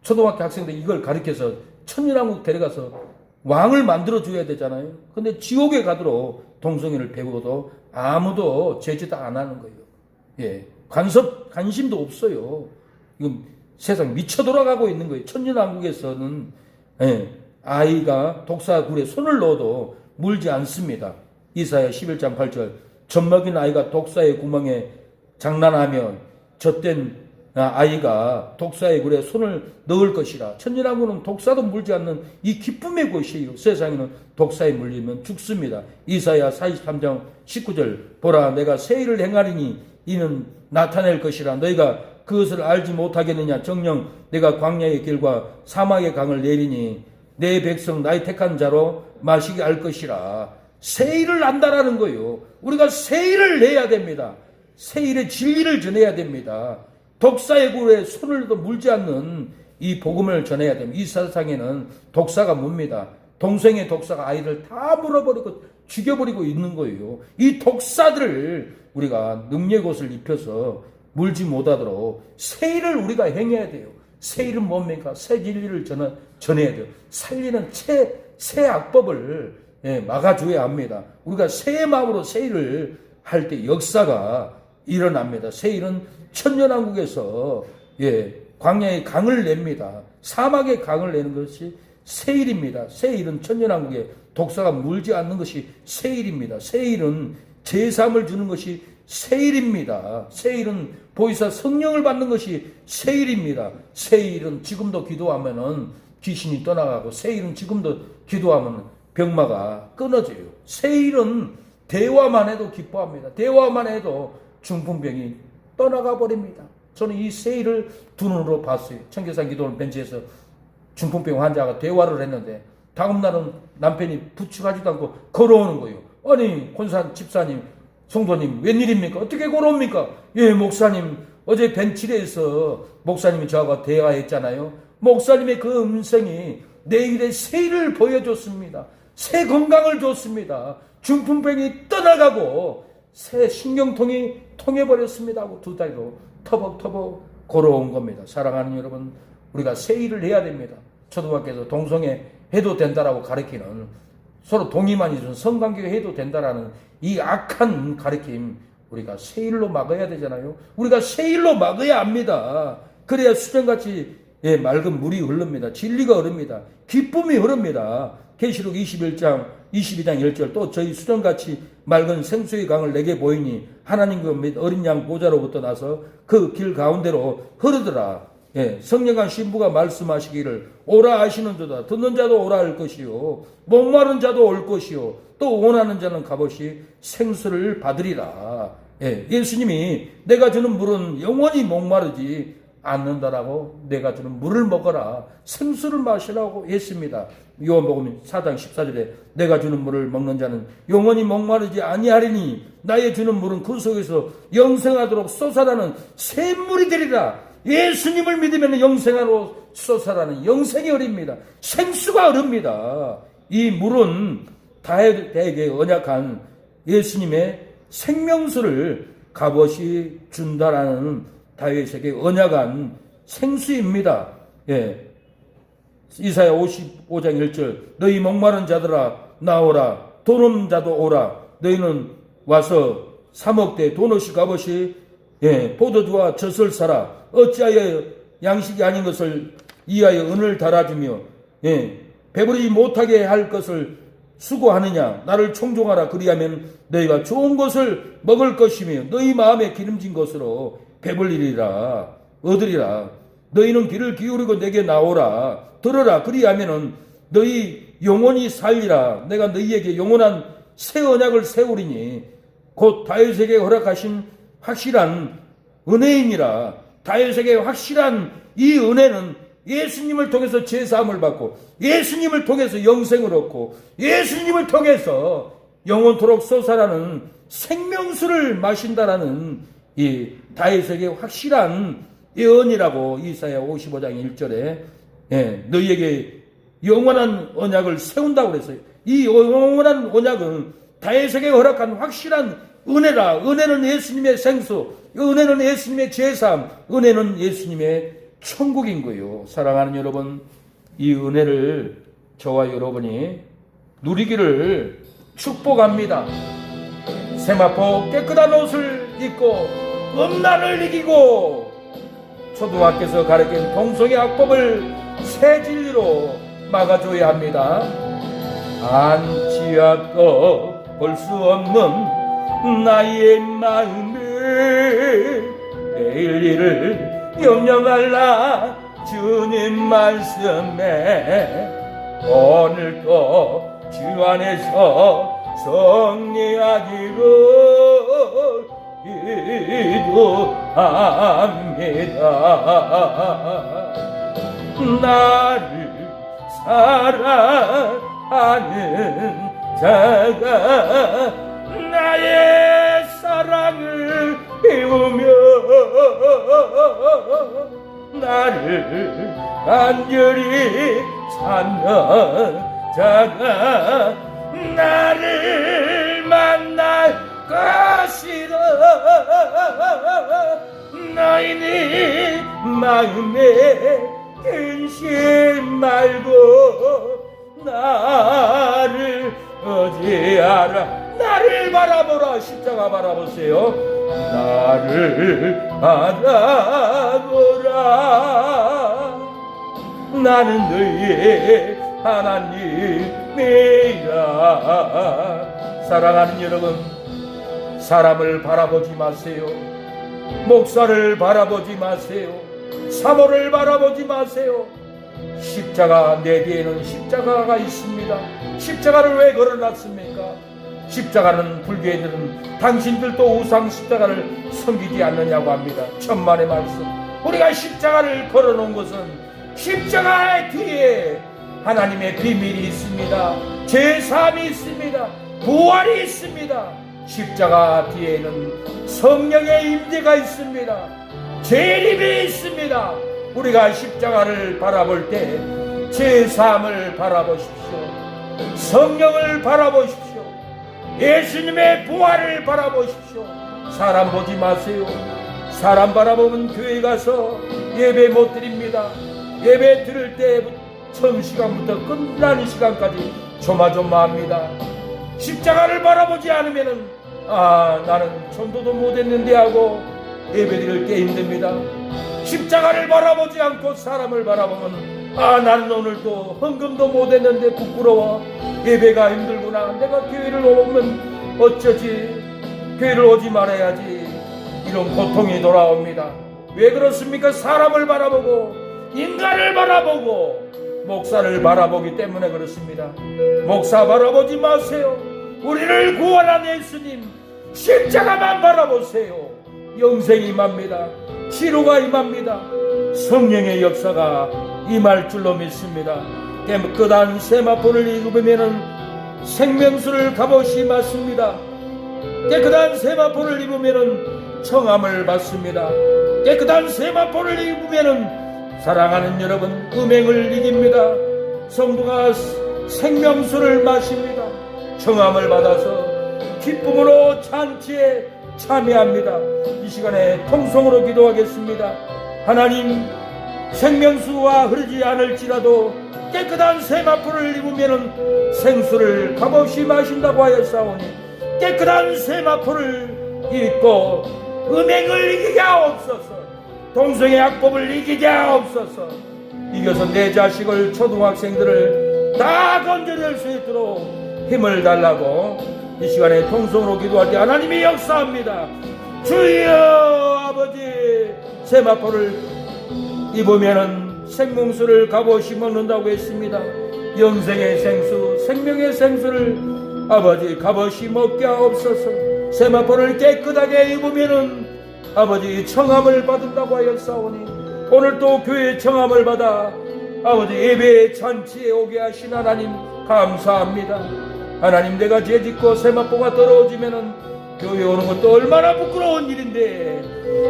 초등학교 학생들 이걸 가르쳐서 천년왕국 데려가서 왕을 만들어줘야 되잖아요. 근데 지옥에 가도록 동성애를 배우고도 아무도 제지도 안 하는 거예요. 관심도 없어요. 이건 세상 미쳐 돌아가고 있는 거예요. 천년왕국에서는 아이가 독사굴에 손을 넣어도 물지 않습니다. 이사야 11장 8절 젖먹인 아이가 독사의 구멍에 장난하면 젖된 아이가 독사의 굴에 손을 넣을 것이라. 천년왕국은 독사도 물지 않는 이 기쁨의 곳이에요. 세상에는 독사에 물리면 죽습니다. 이사야 43장 19절 보라 내가 새 일을 행하리니 이는 나타낼 것이라. 너희가 그것을 알지 못하겠느냐. 정녕 내가 광야의 길과 사막의 강을 내리니 내 백성 나의 택한 자로 마시게 할 것이라. 새 일을 안다라는 거예요. 우리가 새 일을 내야 됩니다. 새 일의 진리를 전해야 됩니다. 독사의 굴에 손을 물지 않는 이 복음을 전해야 됩니다. 이 세상에는 독사가 뭡니다. 동성애 독사가 아이를 다 물어버리고 죽여버리고 있는 거예요. 이 독사들을 우리가 능력의 옷을 입혀서 물지 못하도록 새 일을 우리가 행해야 돼요. 새 일은 뭡니까? 새 진리를 전해야 돼요. 살리는 새 악법을 막아줘야 합니다. 우리가 새 마음으로 새 일을 할 때 역사가 일어납니다. 새 일은 천년왕국에서 광야의 강을 냅니다. 사막의 강을 내는 것이 새 일입니다. 새 일은 천년왕국에 독사가 물지 않는 것이 새 일입니다. 새 일은 제삼을 주는 것이 새 일입니다. 새 일은 보이사 성령을 받는 것이 새 일입니다. 새 일은 지금도 기도하면은 귀신이 떠나가고 새 일은 지금도 기도하면 병마가 끊어져요. 새 일은 대화만 해도 기뻐합니다. 대화만 해도 중풍병이 떠나가 버립니다. 저는 이 새 일을 두 눈으로 봤어요. 청계산 기도원 벤치에서 중풍병 환자가 대화를 했는데 다음 날은 남편이 부축하지도 않고 걸어오는 거예요. 아니 권산 집사님 성도님 웬일입니까? 어떻게 걸어옵니까? 목사님 어제 벤치에서 목사님이 저하고 대화했잖아요. 목사님의 그 음성이 내일의 새 일을 보여줬습니다. 새 건강을 줬습니다. 중풍병이 떠나가고 새 신경통이 통해버렸습니다 하고 두 다리로 터벅터벅 걸어온 겁니다. 사랑하는 여러분, 우리가 새 일을 해야 됩니다. 초등학교에서 동성애 해도 된다라고 가르치는, 서로 동의만 있으면 성관계 해도 된다라는 이 악한 가르침, 우리가 새 일로 막아야 되잖아요. 우리가 새 일로 막아야 합니다. 그래야 수정같이 맑은 물이 흐릅니다. 진리가 흐릅니다. 기쁨이 흐릅니다. 계시록 22장 1절 또 저희 수정같이 맑은 생수의 강을 내게 보이니 하나님과 및 어린 양 보좌로부터 나서 그 길 가운데로 흐르더라. 예, 성령과 신부가 말씀하시기를 오라 하시는 자다. 듣는 자도 오라 할 것이요 목마른 자도 올 것이요 또 원하는 자는 값없이 생수를 받으리라. 예, 예수님이 내가 주는 물은 영원히 목마르지 않는다라고 내가 주는 물을 먹어라. 생수를 마시라고 했습니다. 요한복음 4장 14절에 내가 주는 물을 먹는 자는 영원히 목마르지 아니하리니 나의 주는 물은 그 속에서 영생하도록 솟아나는 샘물이 되리라. 예수님을 믿으면 영생하로 솟아나는 영생이 흐릅니다. 생수가 흐릅니다. 이 물은 다윗에게 언약한 예수님의 생명수를 값없이 준다라는 다윗에게 언약한 생수입니다. 예. 이사야 55장 1절 너희 목마른 자들아 나오라 돈 없는 자도 오라 너희는 와서 사먹되 돈 없이 값없이 예, 포도주와 젖을 사라 어찌하여 양식이 아닌 것을 이하여 은을 달아주며 예, 배부르지 못하게 할 것을 수고하느냐 나를 청종하라 그리하면 너희가 좋은 것을 먹을 것이며 너희 마음에 기름진 것으로 배불리리라 얻으리라 너희는 귀를 기울이고 내게 나오라 들어라 그리하면은 너희 영원히 살리라 내가 너희에게 영원한 새 언약을 세우리니 곧 다윗에게 허락하신 확실한 은혜이니라. 다윗에게 확실한 이 은혜는 예수님을 통해서 제사함을 받고 예수님을 통해서 영생을 얻고 예수님을 통해서 영원토록 솟아나는 생명수를 마신다라는 이 다윗에게 확실한 예언이라고 이사야 55장 1절에 예, 너희에게 영원한 언약을 세운다고 그랬어요. 이 영원한 언약은 다윗에게 허락한 확실한 은혜라. 은혜는 예수님의 생수, 은혜는 예수님의 제사함, 은혜는 예수님의 천국인 거예요. 사랑하는 여러분, 이 은혜를 저와 여러분이 누리기를 축복합니다. 세마포 깨끗한 옷을 입고 음란을 이기고 초등학교에서 가르친 동성애 악법을 새 진리로 막아줘야 합니다. 안지하고 볼 수 없는 나의 마음에 내일 일을 염려 말라 주님 말씀에 오늘도 주 안에서 승리하기를 기도합니다. 나를 사랑하는 자가 나의 사랑을 배우며 나를 간절히 찾는 자가 나를 만날 것이라. 너희는 마음에 근심 말고 나를 의지하라. 나를 바라보라. 십자가 바라보세요. 나를 바라보라. 나는 너희의 하나님이라. 사랑하는 여러분, 사람을 바라보지 마세요. 목사를 바라보지 마세요. 사모를 바라보지 마세요. 십자가 내 뒤에는 십자가가 있습니다. 십자가를 왜 걸어놨습니까? 십자가는 불교인들은 당신들도 우상 십자가를 섬기지 않느냐고 합니다. 천만의 말씀. 우리가 십자가를 걸어놓은 것은 십자가의 뒤에 하나님의 비밀이 있습니다. 제사함이 있습니다. 부활이 있습니다. 십자가 뒤에는 성령의 임재가 있습니다. 재림이 있습니다. 우리가 십자가를 바라볼 때 제사함을 바라보십시오. 성령을 바라보십시오. 예수님의 부활을 바라보십시오. 사람 보지 마세요. 사람 바라보면 교회 가서 예배 못 드립니다. 예배 드릴 때 처음 시간부터 끝나는 시간까지 조마조마합니다. 십자가를 바라보지 않으면은 나는 전도도 못했는데 하고 예배 드릴 때 힘듭니다. 십자가를 바라보지 않고 사람을 바라보면 나는 오늘도 헌금도 못했는데 부끄러워. 예배가 힘들구나. 내가 교회를 오면 어쩌지 교회를 오지 말아야지 이런 고통이 돌아옵니다. 왜 그렇습니까? 사람을 바라보고 인간을 바라보고 목사를 바라보기 때문에 그렇습니다. 목사 바라보지 마세요. 우리를 구원한 예수님 십자가만 바라보세요. 영생이 임합니다. 치료가 임합니다. 성령의 역사가 임할 줄로 믿습니다. 깨끗한 세마포를 입으면 생명수를 값없이 맞습니다. 깨끗한 세마포를 입으면 청함을 받습니다. 깨끗한 세마포를 입으면 사랑하는 여러분 음행을 이깁니다. 성도가 생명수를 마십니다. 청함을 받아서 기쁨으로 잔치에 참여합니다. 이 시간에 통성으로 기도하겠습니다. 하나님, 생명수와 흐르지 않을지라도 깨끗한 세마포를 입으면 생수를 값없이 마신다고 하였사오니 깨끗한 세마포를 입고 음행을 이기게 하옵소서. 동성의 악법을 이기게 하옵소서. 이겨서 내 자식을, 초등학생들을 다 건져낼 수 있도록 힘을 달라고 이 시간에 통성으로 기도할 때 하나님이 역사합니다. 주여 아버지, 세마포를 입으면은 생명수를 값없이 먹는다고 했습니다. 영생의 생수, 생명의 생수를 아버지 값없이 먹게 하옵소서. 세마포를 깨끗하게 입으면은 아버지 청함을 받는다고 하였사오니 오늘 또 교회의 청함을 받아 아버지 예배의 잔치에 오게 하신 하나님 감사합니다. 하나님, 내가 죄짓고 세마포가 떨어지면은 교회 오는 것도 얼마나 부끄러운 일인데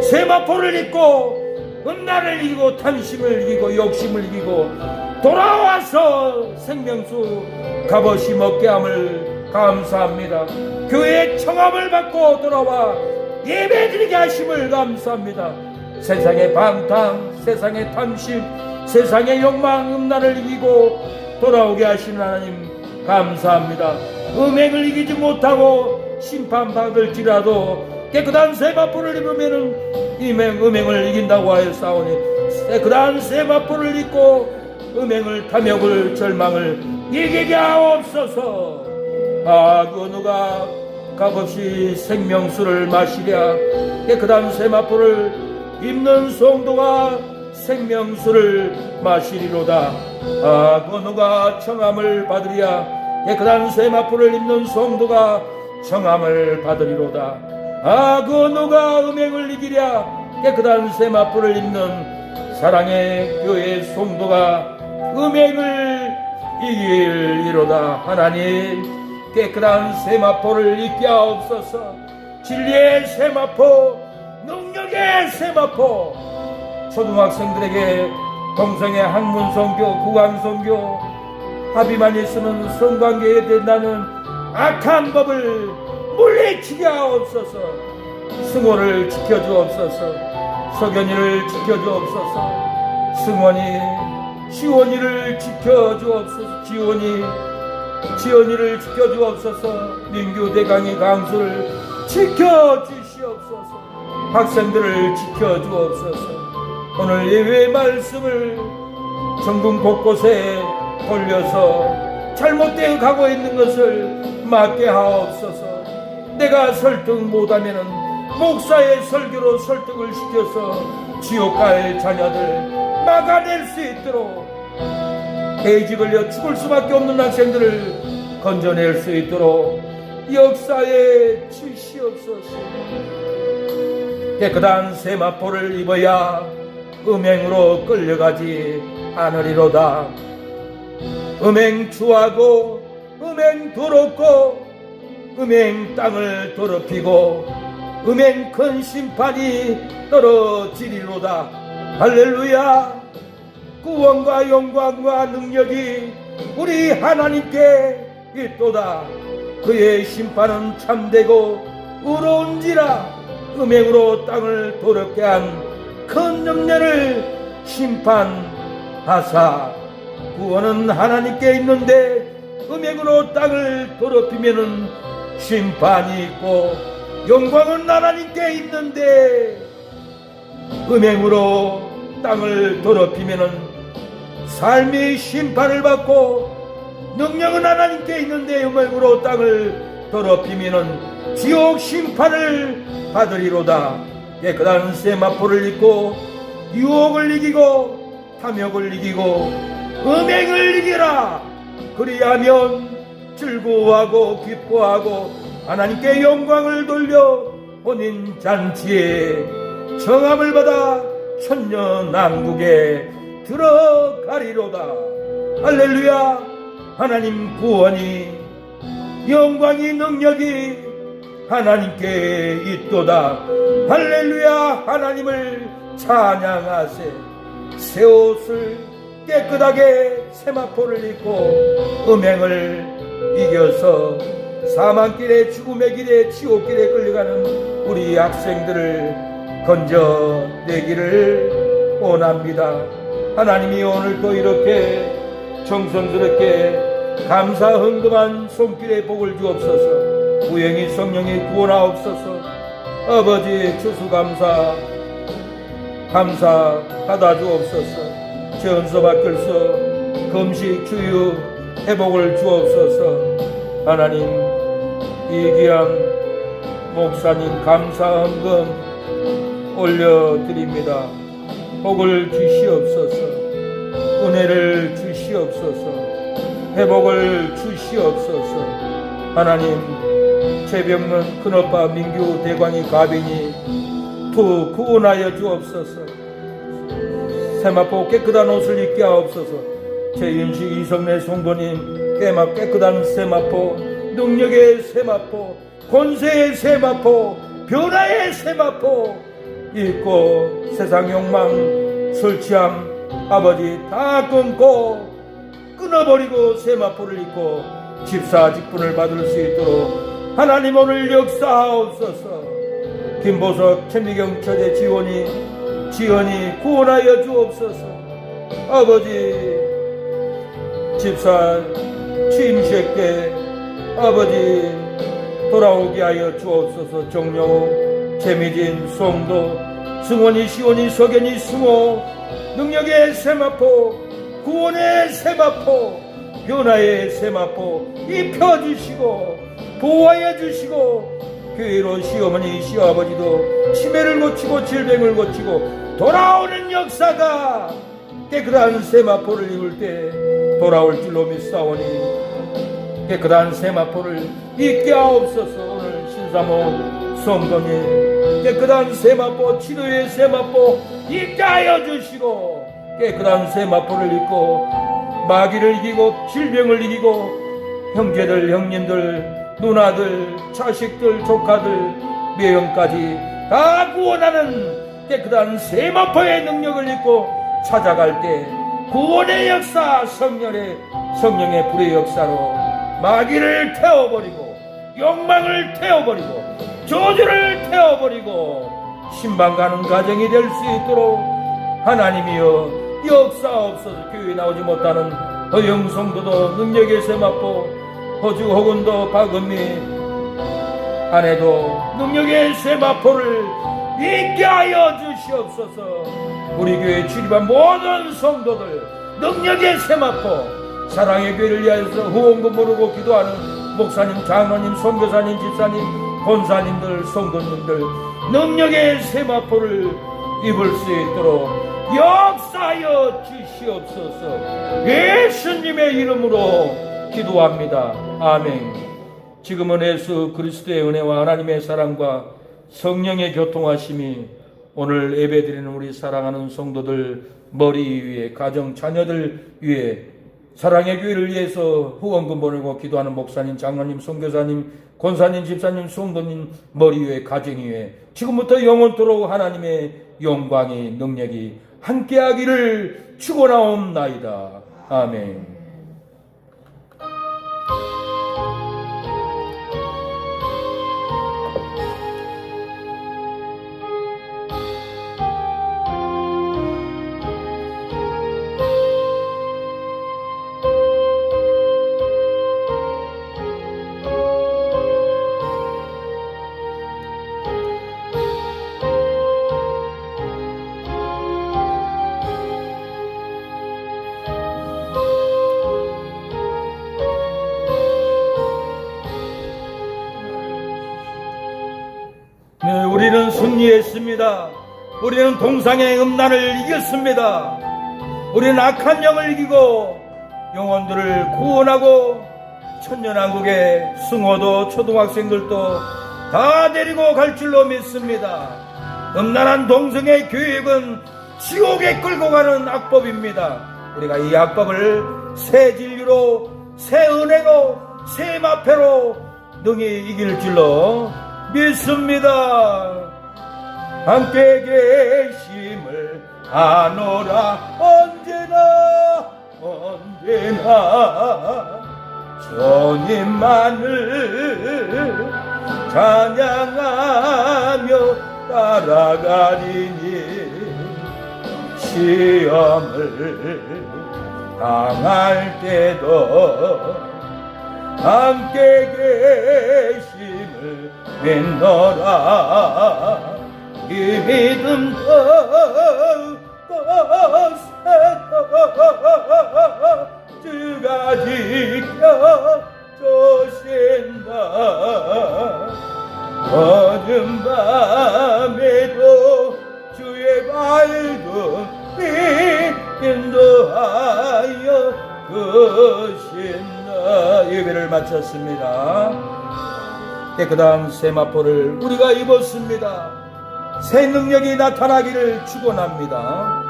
세마포를 입고 음란을 이기고 탐심을 이기고 욕심을 이기고 돌아와서 생명수 값없이 먹게 함을 감사합니다. 교회의 청함을 받고 돌아와 예배드리게 하심을 감사합니다. 세상의 방탕, 세상의 탐심, 세상의 욕망, 음란을 이기고 돌아오게 하시는 하나님 감사합니다. 음행을 이기지 못하고 심판받을지라도 깨끗한 세마포를 입으면 음행을 이긴다고 하였사오니 깨끗한 세마포를 입고 음행을, 탐욕을, 절망을 이기게 하옵소서. 그 누가 값없이 생명수를 마시랴. 깨끗한 세마포를 입는 성도가 생명수를 마시리로다. 그 누가 청함을 받으랴. 깨끗한 세마포를 입는 성도가 청함을 받으리로다. 그 누가 음행을 이기랴. 깨끗한 세마포를 입는 사랑의 교회 성도가 음행을 이기리로다. 하나님, 깨끗한 세마포를 입게 하옵소서. 진리의 세마포, 능력의 세마포, 초등학생들에게 동성애 학문선교, 구강선교, 합의만 있으면 성관계에 된다는 악한 법을 물리치게 하옵소서. 승호를 지켜주옵소서. 석연이를 지켜주옵소서. 승원이, 시원이를 지켜주옵소서. 지원이를 지켜주옵소서. 민규, 대강이, 강수를 지켜주시옵소서. 학생들을 지켜주옵소서. 오늘 예외의 말씀을 전국 곳곳에 돌려서 잘못되어 가고 있는 것을 막게 하옵소서. 내가 설득 못하면 목사의 설교로 설득을 시켜서 지옥 갈 자녀들 막아낼 수 있도록, 대지 걸려 죽을 수밖에 없는 학생들을 건져낼 수 있도록 역사에 주시옵소서. 깨끗한 세마포를 입어야 음행으로 끌려가지 않으리로다. 음행 추하고 음행 더럽고 음행 땅을 더럽히고 음행 큰 심판이 떨어지리로다. 할렐루야. 구원과 영광과 능력이 우리 하나님께 있도다. 그의 심판은 참되고 의로운지라. 음행으로 땅을 더럽게 한 큰 염려를 심판하사 구원은 하나님께 있는데 음행으로 땅을 더럽히면은 심판이 있고, 영광은 하나님께 있는데 음행으로 땅을 더럽히면은 삶이 심판을 받고, 능력은 하나님께 있는데 음행으로 땅을 더럽히면은 지옥 심판을 받으리로다. 깨끗한 세마포를 입고 유혹을 이기고 탐욕을 이기고 음행을 이기라. 그리하면 즐거워하고 기뻐하고 하나님께 영광을 돌려 혼인잔치에 청함을 받아 천년왕국에 들어가리로다. 할렐루야. 하나님 구원이 영광이 능력이 하나님께 있도다. 할렐루야. 하나님을 찬양하세. 새 옷을 깨끗하게 세마포를 입고 음행을 이겨서 사망길에 죽음의 길에 지옥길에 끌려가는 우리 학생들을 건져내기를 원합니다. 하나님이 오늘도 이렇게 정성스럽게 감사 헌금한 손길에 복을 주옵소서. 우영이 성령이 구원하옵소서. 아버지 추수감사 감사 받아주옵소서. 전서 받들서 금식 주유 회복을 주옵소서. 하나님 이 귀한 목사님 감사 헌금 올려드립니다. 복을 주시옵소서. 은혜를 주시옵소서. 회복을 주시옵소서. 하나님 최병문 큰오빠 민규 대광이 가빈이 투 구원하여 주옵소서. 세마포 깨끗한 옷을 입게 하옵소서. 최윤식 이성래 송도님 깨끗한 세마포, 능력의 세마포, 권세의 세마포, 변화의 세마포 입고 세상 욕망 설치함 아버지 다 끊어버리고 세마포를 입고 집사 직분을 받을 수 있도록 하나님 오늘 역사하옵소서. 김보석 최미경 처제 지원이 구원하여 주옵소서. 아버지 집사 취임식 때 아버지 돌아오게 하여 주옵소서. 정영호 최미진 송도 승원이 시원이 석연이 승호 능력의 세마포 구원의 세마포 변화의 세마포 입혀주시고 보호하여 주시고 교회로 시어머니 시아버지도 치매를 고치고 질병을 고치고 돌아오는 역사가 깨끗한 세마포를 입을 때 돌아올 줄로 믿사오니 깨끗한 세마포를 입게 하옵소서. 오늘 신사모 성도님 깨끗한 세마포 치료의 세마포 입게 하여 주시고 깨끗한 세마포를 입고 마귀를 이기고 질병을 이기고 형제들 형님들 누나들 자식들 조카들 매형까지 다 구원하는 깨끗한 세마포의 능력을 입고 찾아갈 때 구원의 역사 성령의 불의 역사로 마귀를 태워버리고 욕망을 태워버리고 저주를 태워버리고 신방 가는 가정이 될 수 있도록 하나님이여 역사옵소서. 교회에 나오지 못하는 허영 성도도 능력의 세마포 호주 호근도 박은미 아내도 능력의 세마포를 있게 하여 주시옵소서. 우리 교회에 출입한 모든 성도들 능력의 세마포 사랑의 교회를 위하여서 후원금 모르고 기도하는 목사님 장로님 선교사님 집사님 권사님들 성도님들 능력의 세마포를 입을 수 있도록 역사하여 주시옵소서. 예수님의 이름으로 기도합니다. 아멘. 지금은 예수 그리스도의 은혜와 하나님의 사랑과 성령의 교통하심이 오늘 예배드리는 우리 사랑하는 성도들 머리 위에 가정 자녀들 위에 사랑의 교회를 위해서 후원금 보내고 기도하는 목사님 장로님 선교사님 권사님 집사님 성도님 머리 위에 가정 위에 지금부터 영원토록 하나님의 영광이 능력이 함께하기를 축원하옵나이다. 아멘. 승리했습니다. 우리는 동상의 음란을 이겼습니다. 우리는 악한 영을 이기고 영혼들을 구원하고 천년왕국의 승호도 초등학생들도 다 데리고 갈 줄로 믿습니다. 음란한 동성의 교육은 지옥에 끌고 가는 악법입니다. 우리가 이 악법을 새 진리로, 새 은혜로, 새 마패로 능히 이길 줄로 믿습니다. 함께 계심을 아노라 언제나 주님만을 찬양하며 따라가리니 시험을 당할 때도 함께 계심을 믿노라. 이 믿음 주가 지켜주신다. 어둠 밤에도 주의 밝은 빛 인도하여 주신다. 예배를 마쳤습니다. 깨끗한 세마포를 우리가 입었습니다. 새 능력이 나타나기를 축원합니다.